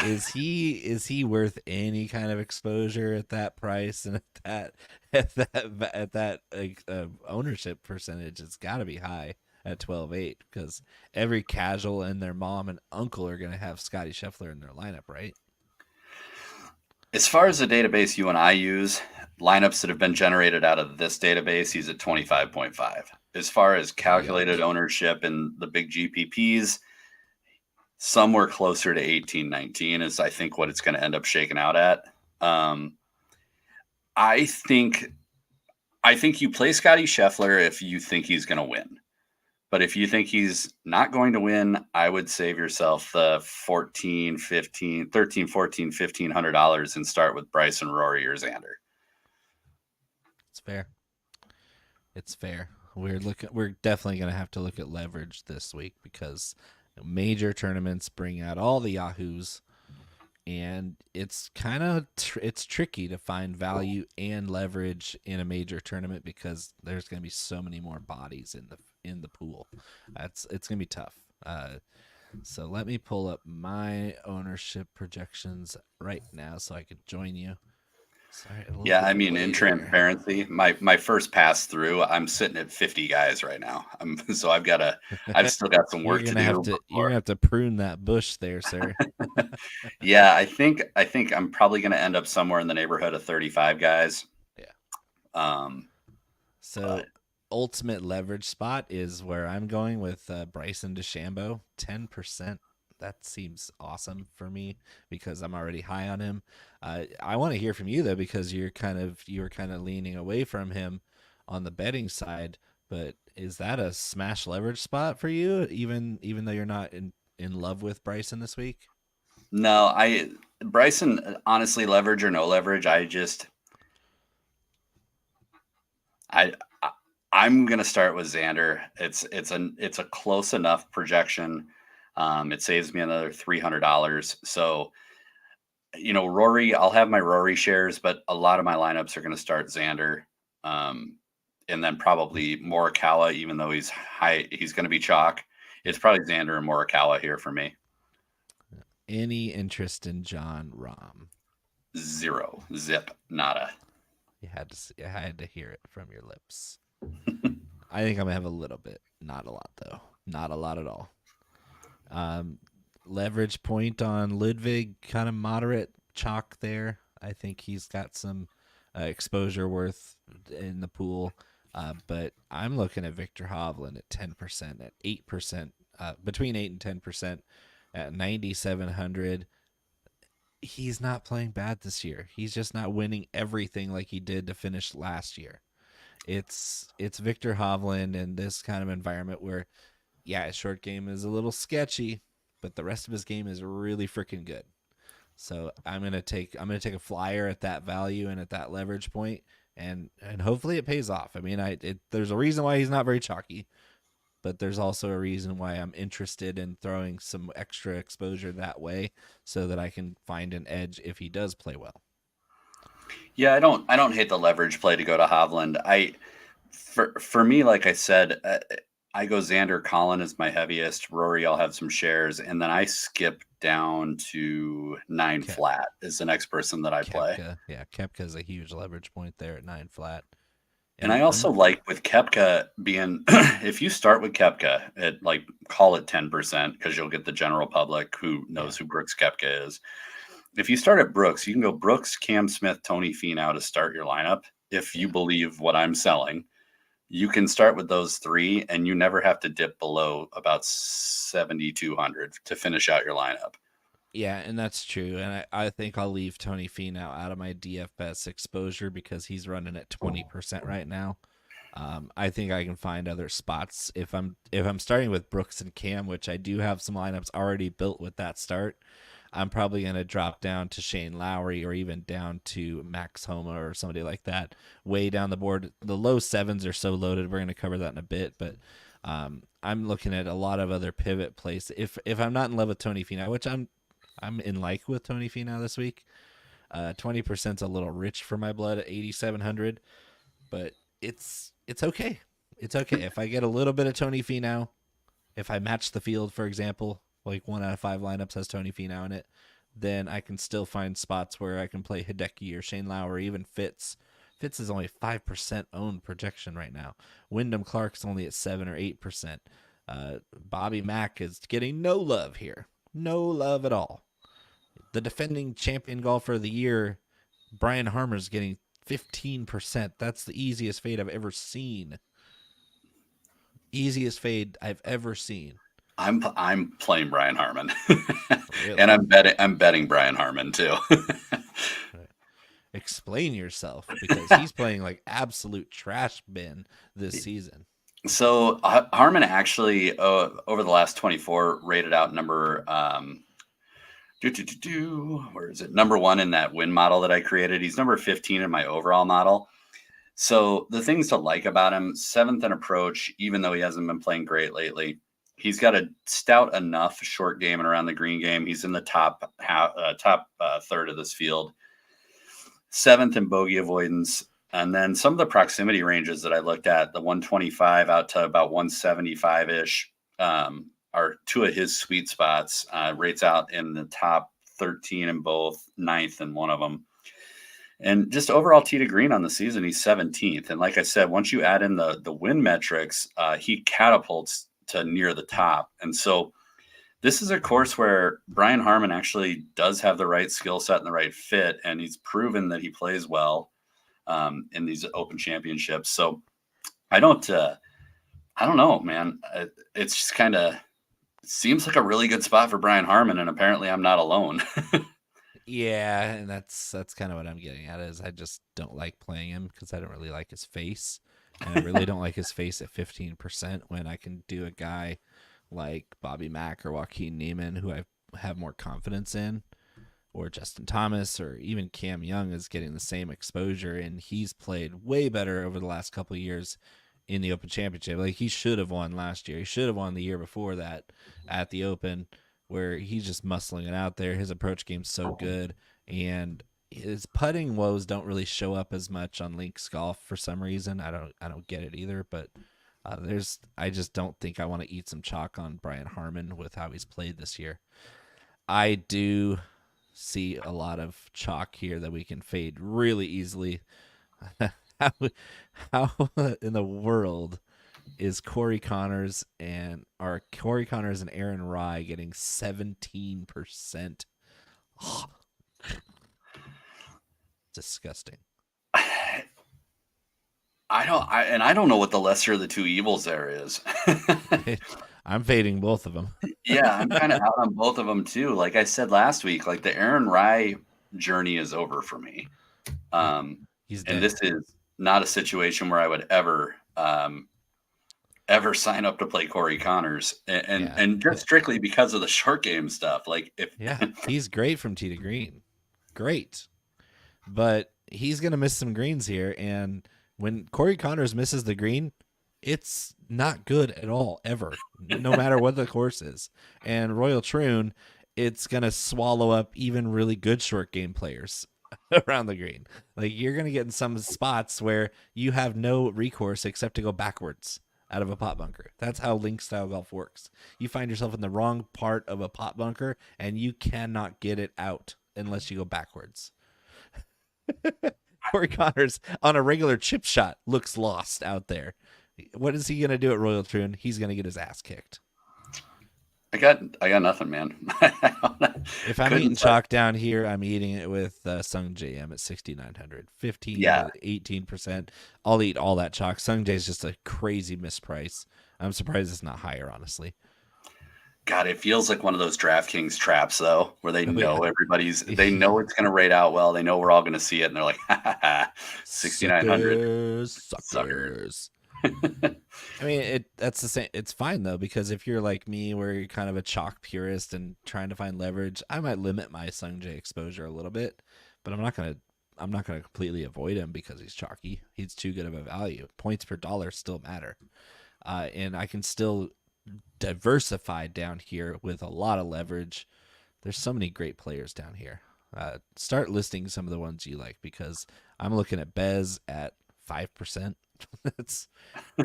Is he worth any kind of exposure at that price and at that ownership percentage? It's got to be high at 12.8 because every casual and their mom and uncle are going to have Scotty Scheffler in their lineup, right? As far as the database you and I use, lineups that have been generated out of this database, he's at 25.5. As far as calculated ownership in the big GPPs, somewhere closer to 18, 19 is, I think, what it's going to end up shaking out at. I think you play Scotty Scheffler if you think he's going to win. But if you think he's not going to win, I would save yourself the $13, $14, $1,500 and start with Bryson, Rory, or Xander. It's fair. It's fair. We're definitely going to have to look at leverage this week because major tournaments bring out all the yahoos, and it's kind of it's tricky to find value and leverage in a major tournament because there's going to be so many more bodies in the pool. It's going to be tough. So let me pull up my ownership projections right now so I could join you. Sorry, yeah, I mean, in transparency, my first pass through, I'm sitting at 50 guys right now. I've still got some work to do. You're gonna have to prune that bush there, sir. Yeah, I think I'm probably gonna end up somewhere in the neighborhood of 35 guys. Yeah. Ultimate leverage spot is where I'm going with Bryson DeChambeau, 10%. That seems awesome for me because I'm already high on him. I want to hear from you though because you were kind of leaning away from him on the betting side. But is that a smash leverage spot for you, even though you're not in love with Bryson this week? No, Bryson, honestly, leverage or no leverage, I'm gonna start with Xander. It's a close enough projection. It saves me another $300. So, Rory, I'll have my Rory shares, but a lot of my lineups are going to start Xander. And then probably Morikawa, even though he's high, he's going to be chalk. It's probably Xander and Morikawa here for me. Any interest in Jon Rahm? Zero. Zip. Nada. I had to hear it from your lips. I think I'm going to have a little bit. Not a lot, though. Not a lot at all. Leverage point on Ludwig, kind of moderate chalk there. I think he's got some exposure worth in the pool. But I'm looking at Victor Hovland at 10%, at 8%, between 8 and 10% at 9,700. He's not playing bad this year. He's just not winning everything like he did to finish last year. It's Victor Hovland in this kind of environment where, yeah, his short game is a little sketchy, but the rest of his game is really freaking good. So I'm gonna take a flyer at that value and at that leverage point, and hopefully it pays off. I mean, there's a reason why he's not very chalky, but there's also a reason why I'm interested in throwing some extra exposure that way so that I can find an edge if he does play well. Yeah, I don't hate the leverage play to go to Hovland. For me, like I said, I go Xander, Colin is my heaviest. Rory, I'll have some shares, and then I skip down to 9 flat is the next person that I play. Yeah, Koepka is a huge leverage point there at 9 flat. And I also like with Koepka being, if you start with Koepka at like call it 10%, because you'll get the general public who knows who Brooks Koepka is. If you start at Brooks, you can go Brooks, Cam Smith, Tony Finau to start your lineup. If you believe what I'm selling, you can start with those three, and you never have to dip below about 7,200 to finish out your lineup. Yeah, and that's true. And I think I'll leave Tony Finau out of my DFS exposure because he's running at 20% right now. I think I can find other spots if I'm starting with Brooks and Cam, which I do have some lineups already built with that start. I'm probably going to drop down to Shane Lowry or even down to Max Homa or somebody like that, way down the board. The low sevens are so loaded. We're going to cover that in a bit, but I'm looking at a lot of other pivot plays. If I'm not in love with Tony Finau, which I'm in like with Tony Finau this week, 20% is a little rich for my blood at 8,700, but it's okay. It's okay. If I get a little bit of Tony Finau, if I match the field, for example, like 1 out of 5 lineups has Tony Finau in it, then I can still find spots where I can play Hideki or Shane Lowry, even Fitz. Fitz is only 5% owned projection right now. Wyndham Clark's only at 7 or 8%. Bobby Mack is getting no love here. No love at all. The defending champion golfer of the year, Brian Harmer's getting 15%. That's the easiest fade I've ever seen. Easiest fade I've ever seen. I'm playing Brian Harman, Really? and I'm betting Brian Harman too. Explain yourself, because he's playing like absolute trash bin this season. So Harman actually over the last 24 rated out number where is it? Number 1 in that win model that I created. He's number 15 in my overall model. So the things to like about him: 7th in approach, even though he hasn't been playing great lately. He's got a stout enough short game and around the green game. He's in the top third of this field. 7th in bogey avoidance. And then some of the proximity ranges that I looked at, the 125 out to about 175-ish, are 2 of his sweet spots. Rates out in the top 13 in both, 9th in one of them. And just overall tee to green on the season, he's 17th. And like I said, once you add in the win metrics, he catapults to near the top. And so this is a course where Brian Harman actually does have the right skill set and the right fit, and he's proven that he plays well in these Open Championships. So I don't know, man. It's just kind of seems like a really good spot for Brian Harman, and apparently I'm not alone. Yeah, and that's kind of what I'm getting at, is I just don't like playing him because I don't really like his face. And I really don't like his face at 15% when I can do a guy like Bobby Mack or Joaquin Niemann, who I have more confidence in, or Justin Thomas, or even Cam Young is getting the same exposure, and he's played way better over the last couple of years in the Open Championship. Like, he should have won last year. He should have won the year before that at the Open, where he's just muscling it out there. His approach game's so good, and his putting woes don't really show up as much on Links Golf for some reason. I don't get it either, but I just don't think I want to eat some chalk on Brian Harman with how he's played this year. I do see a lot of chalk here that we can fade really easily. How in the world is Corey Connors and Aaron Rye getting 17%? Oh, disgusting. I don't know what the lesser of the two evils there is. I'm fading both of them. Yeah, I'm kind of out on both of them too. Like I said last week, like the Aaron Rye journey is over for me. He's dead. And this is not a situation where I would ever sign up to play Corey Connors, and just strictly because of the short game stuff. Like he's great from tee to green, great, but he's gonna miss some greens here, and when Corey Connors misses the green, it's not good at all, ever, no matter what the course is. And Royal Troon, it's going to swallow up even really good short game players around the green. Like, you're going to get in some spots where you have no recourse except to go backwards out of a pot bunker. That's how link style golf works. You find yourself in the wrong part of a pot bunker, and you cannot get it out unless you go backwards. Corey Connors on a regular chip shot looks lost out there. What is he gonna do at Royal Troon? He's gonna get his ass kicked. I got nothing, man. If I'm eating chalk down here, I'm eating it with Sung Jae. I'm at 6,900, 15 to 18%. I'll eat all that chalk. Sung Jae is just a crazy misprice. I'm surprised it's not higher, honestly. God, it feels like one of those DraftKings traps, though, where they know they know it's going to rate out well. They know we're all going to see it, and they're like, ha, ha, ha, 6,900. Suckers. I mean, that's the same. It's fine though, because if you're like me, where you're kind of a chalk purist and trying to find leverage, I might limit my Sung Jae exposure a little bit, but I'm not gonna completely avoid him because he's chalky. He's too good of a value. Points per dollar still matter, and I can still diversify down here with a lot of leverage. There's so many great players down here. Start listing some of the ones you like, because I'm looking at Bez at 5%. That's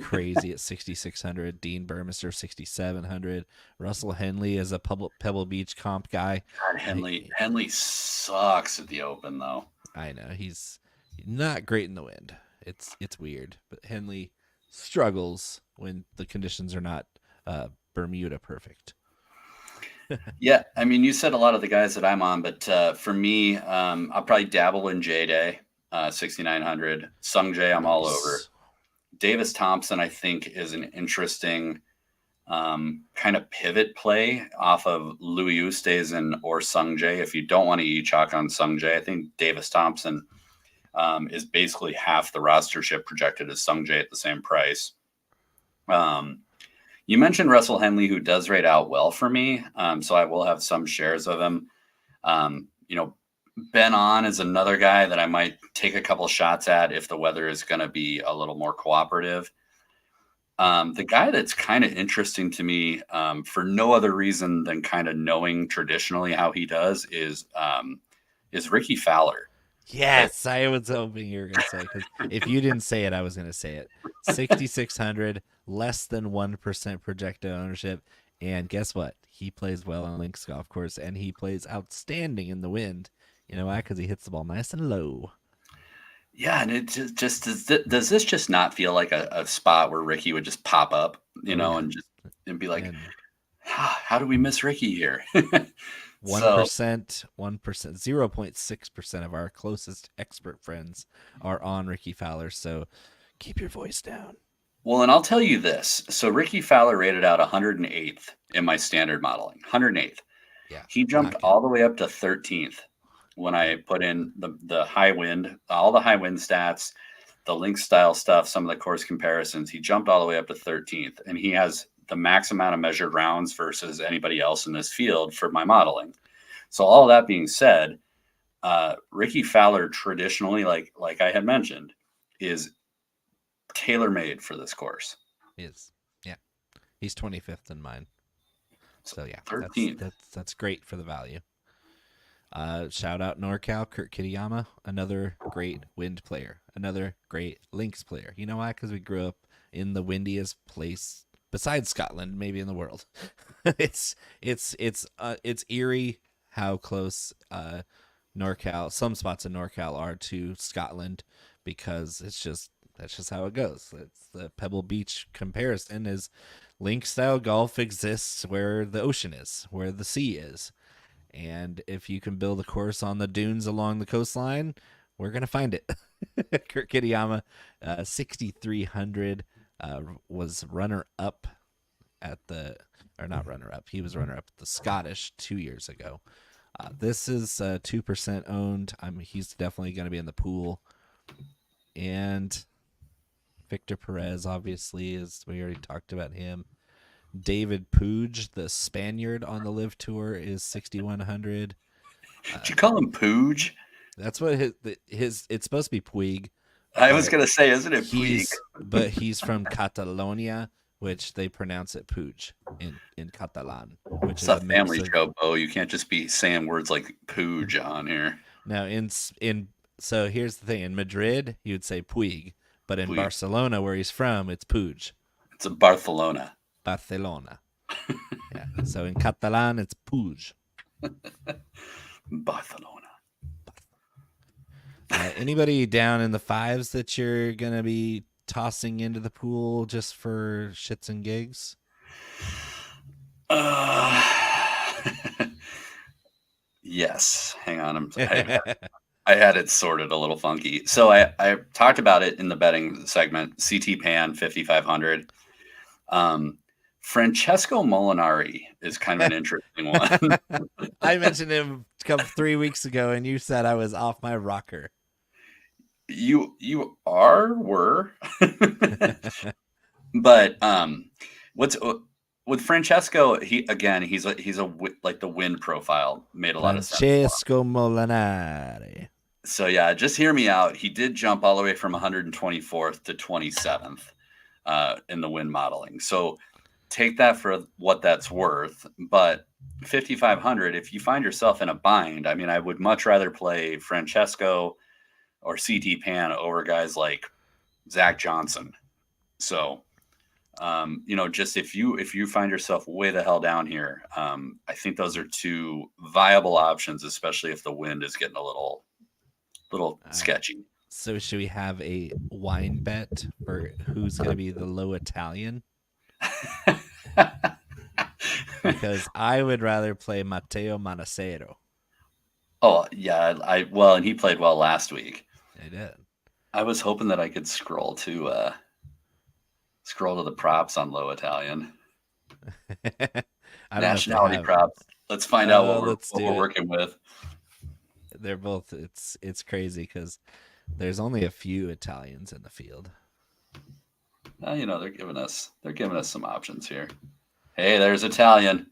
crazy at 6,600. Dean Burmester 6,700. Russell Henley is a Pebble Beach comp guy. God, Henley sucks at the Open though. I know, he's not great in the wind. It's weird, but Henley struggles when the conditions are not Bermuda perfect. Yeah, I mean, you said a lot of the guys that I'm on, but for me, I'll probably dabble in J-Day, 6,900. Sung Jae, I'm all over. Davis Thompson, I think, is an interesting kind of pivot play off of Louis Oosthuizen or Sung Jae. If you don't want to eat chalk on Sung Jae, I think Davis Thompson is basically half the rostership projected as Sung Jae at the same price. You mentioned Russell Henley, who does rate out well for me, so I will have some shares of him. Ben On is another guy that I might take a couple shots at if the weather is going to be a little more cooperative. The guy that's kind of interesting to me for no other reason than kind of knowing traditionally how he does is Ricky Fowler. Yes, I was hoping you were going to say, because if you didn't say it, I was going to say it. 6,600, less than 1% projected ownership. And guess what? He plays well on Links Golf Course, and he plays outstanding in the wind. You know why? Because he hits the ball nice and low. Yeah, and it just does this just not feel like a spot where Ricky would just pop up, and be like, how do we miss Ricky here? 1%, 0.6% of our closest expert friends are on Ricky Fowler. So keep your voice down. Well, and I'll tell you this. So Ricky Fowler rated out 108th in my standard modeling, 108th. Yeah, he jumped all the way up to 13th when I put in the high wind, all the high wind stats, the link style stuff, some of the course comparisons. He jumped all the way up to 13th, and he has the max amount of measured rounds versus anybody else in this field for my modeling. So all that being said, Ricky Fowler traditionally, like I had mentioned, is tailor-made for this course. Is, yeah. He's 25th in mine. So yeah, 13th. That's great for the value. Shout out NorCal, Kurt Kitayama, another great wind player, another great links player. You know why? Because we grew up in the windiest place besides Scotland, maybe in the world. It's eerie how close NorCal, some spots in NorCal are to Scotland, because that's just how it goes. It's the Pebble Beach comparison is link style golf exists where the ocean is, where the sea is. And if you can build a course on the dunes along the coastline, we're going to find it. Kurt Kitayama, 6,300, was runner-up at not runner-up. He was runner-up at the Scottish 2 years ago. This is 2% owned. He's definitely going to be in the pool. And Victor Perez, obviously, we already talked about him. David Puig, the Spaniard on the Live Tour, is 6,100. Did you call him Puig? That's what his it's supposed to be Puig. I was going to say, isn't it Puig? But he's from Catalonia, which they pronounce it Puig in Catalan. Which it's a family show, Bo. You can't just be saying words like Puig on here. Now, so here's the thing. In Madrid, you would say Puig. But in Barcelona, where he's from, it's Puig. It's a Barcelona. Yeah. So in Catalan, it's Puig. Barcelona. Anybody down in the fives that you're gonna be tossing into the pool just for shits and gigs? Yes. Hang on. I had it sorted a little funky. So I talked about it in the betting segment. CT Pan 5,500. Francesco Molinari is kind of an interesting one. I mentioned him 3 weeks ago, and you said I was off my rocker. You were, but what's with Francesco? He's like the win profile made a lot of sense. Francesco Molinari. So yeah, just hear me out. He did jump all the way from 124th to 27th in the win modeling. So take that for what that's worth. But 5,500, if you find yourself in a bind, I mean, I would much rather play Francesco or CT Pan over guys like Zach Johnson. So, just if you find yourself way the hell down here, I think those are two viable options, especially if the wind is getting a little sketchy. So should we have a wine bet for who's going to be the low Italian? Because I would rather play Matteo Manassero. Oh yeah, and he played well last week. I did. I was hoping that I could scroll to the props on low Italian. Nationality props. Let's find out what we're working with. They're both. It's crazy because there's only a few Italians in the field. They're giving us some options here. Hey, there's Italian.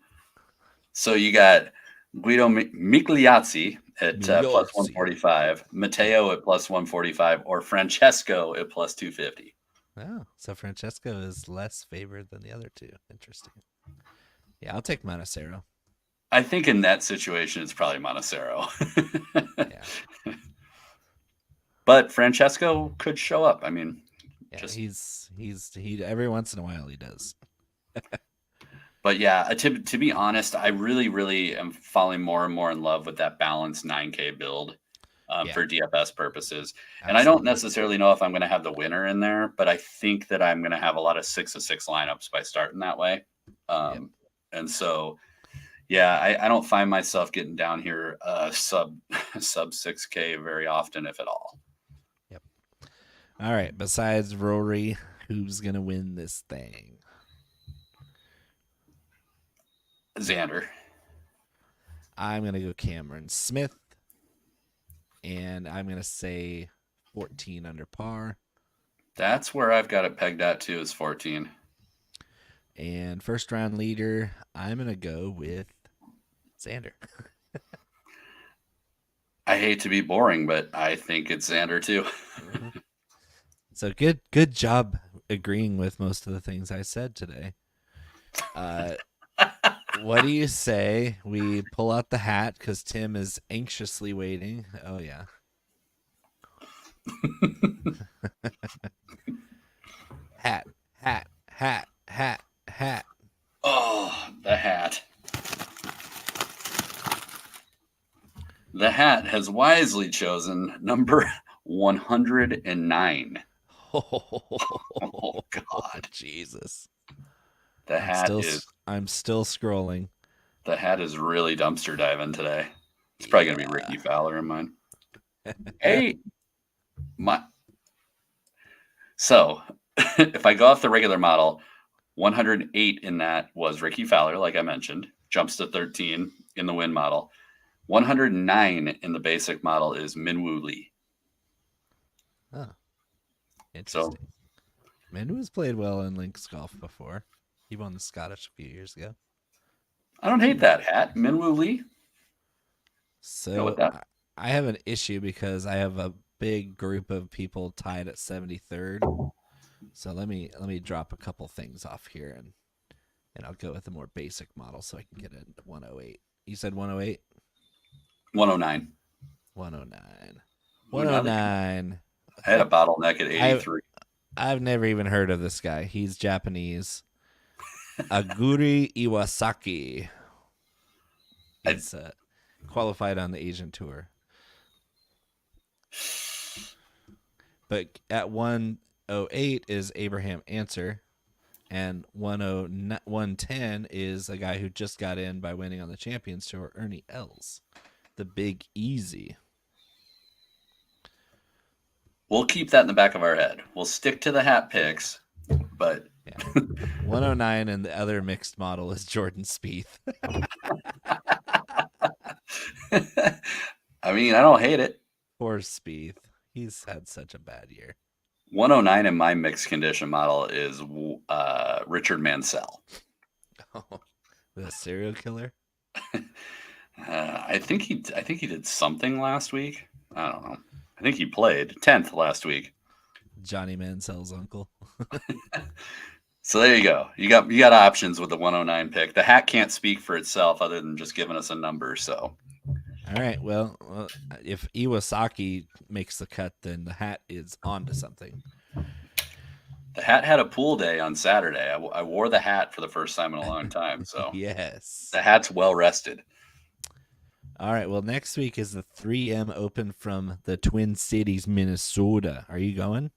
So you got Guido Migliazzi at plus 145, Matteo at plus 145, or Francesco at plus 250. Oh, so Francesco is less favored than the other two. Interesting. Yeah, I'll take Manassero. I think in that situation, it's probably Manassero. Yeah. But Francesco could show up. I mean, yeah, he every once in a while he does. But yeah, to be honest, I really, really am falling more and more in love with that balanced 9K build for DFS purposes. Absolutely. And I don't necessarily know if I'm going to have the winner in there, but I think that I'm going to have a lot of 6-of-6 lineups by starting that way. And so, yeah, I don't find myself getting down here sub 6K very often, if at all. Yep. All right. Besides Rory, who's going to win this thing? Xander. I'm going to go Cameron Smith, and I'm going to say 14 under par. That's where I've got it pegged at too, is 14. And first round leader, I'm going to go with Xander. I hate to be boring, but I think it's Xander too. Mm-hmm. So good job agreeing with most of the things I said today. What do you say we pull out the hat because Tim is anxiously waiting? Oh, yeah. Hat. Oh, the hat. The hat has wisely chosen number 109. Oh, God. Jesus. The hat I'm still scrolling. The hat is really dumpster diving today. It's probably going to be Ricky Fowler in mine. Hey, So if I go off the regular model, 108 in that was Ricky Fowler, like I mentioned, jumps to 13 in the win model. 109 in the basic model is Minwoo Lee. Oh, interesting. So, Minwoo's played well in links golf before. He won the Scottish a few years ago. I don't hate that hat, Minwoo Lee. So I have an issue because I have a big group of people tied at 73rd. So let me drop a couple things off here and I'll go with a more basic model so I can get it 108. You said 108? 109. 109. 109. I had a bottleneck at 83. I've never even heard of this guy. He's Japanese. Aguri Iwasaki. He's qualified on the Asian Tour. But at 108 is Abraham Answer, and 110 is a guy who just got in by winning on the Champions Tour, Ernie Els, the Big Easy. We'll keep that in the back of our head. We'll stick to the hat picks, but yeah. 109 and the other mixed model is Jordan Spieth. I mean, I don't hate it. Poor Spieth. He's had such a bad year. 109 in my mixed condition model is Richard Mansell. Oh, the serial killer? I think he did something last week. I don't know. I think he played 10th last week. Johnny Mansell's uncle. So there you go. You got options with the 109 pick. The hat can't speak for itself other than just giving us a number. So, all right. Well, if Iwasaki makes the cut, then the hat is on to something. The hat had a pool day on Saturday. I wore the hat for the first time in a long time. So yes, the hat's well rested. All right. Well, next week is the 3M Open from the Twin Cities, Minnesota. Are you going?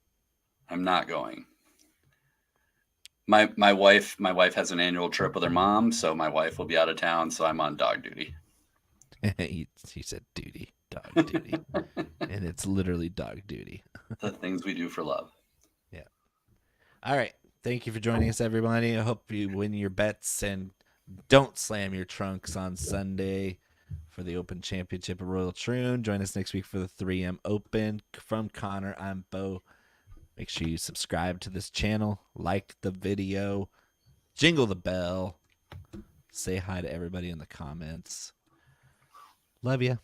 I'm not going. My wife has an annual trip with her mom, so my wife will be out of town, so I'm on dog duty. he said duty, dog duty. And it's literally dog duty. The things we do for love. Yeah. All right. Thank you for joining us, everybody. I hope you win your bets and don't slam your trunks on Sunday for the Open Championship at Royal Troon. Join us next week for the 3M Open. From Connor, I'm Bo. Make sure you subscribe to this channel, like the video, jingle the bell, say hi to everybody in the comments. Love you.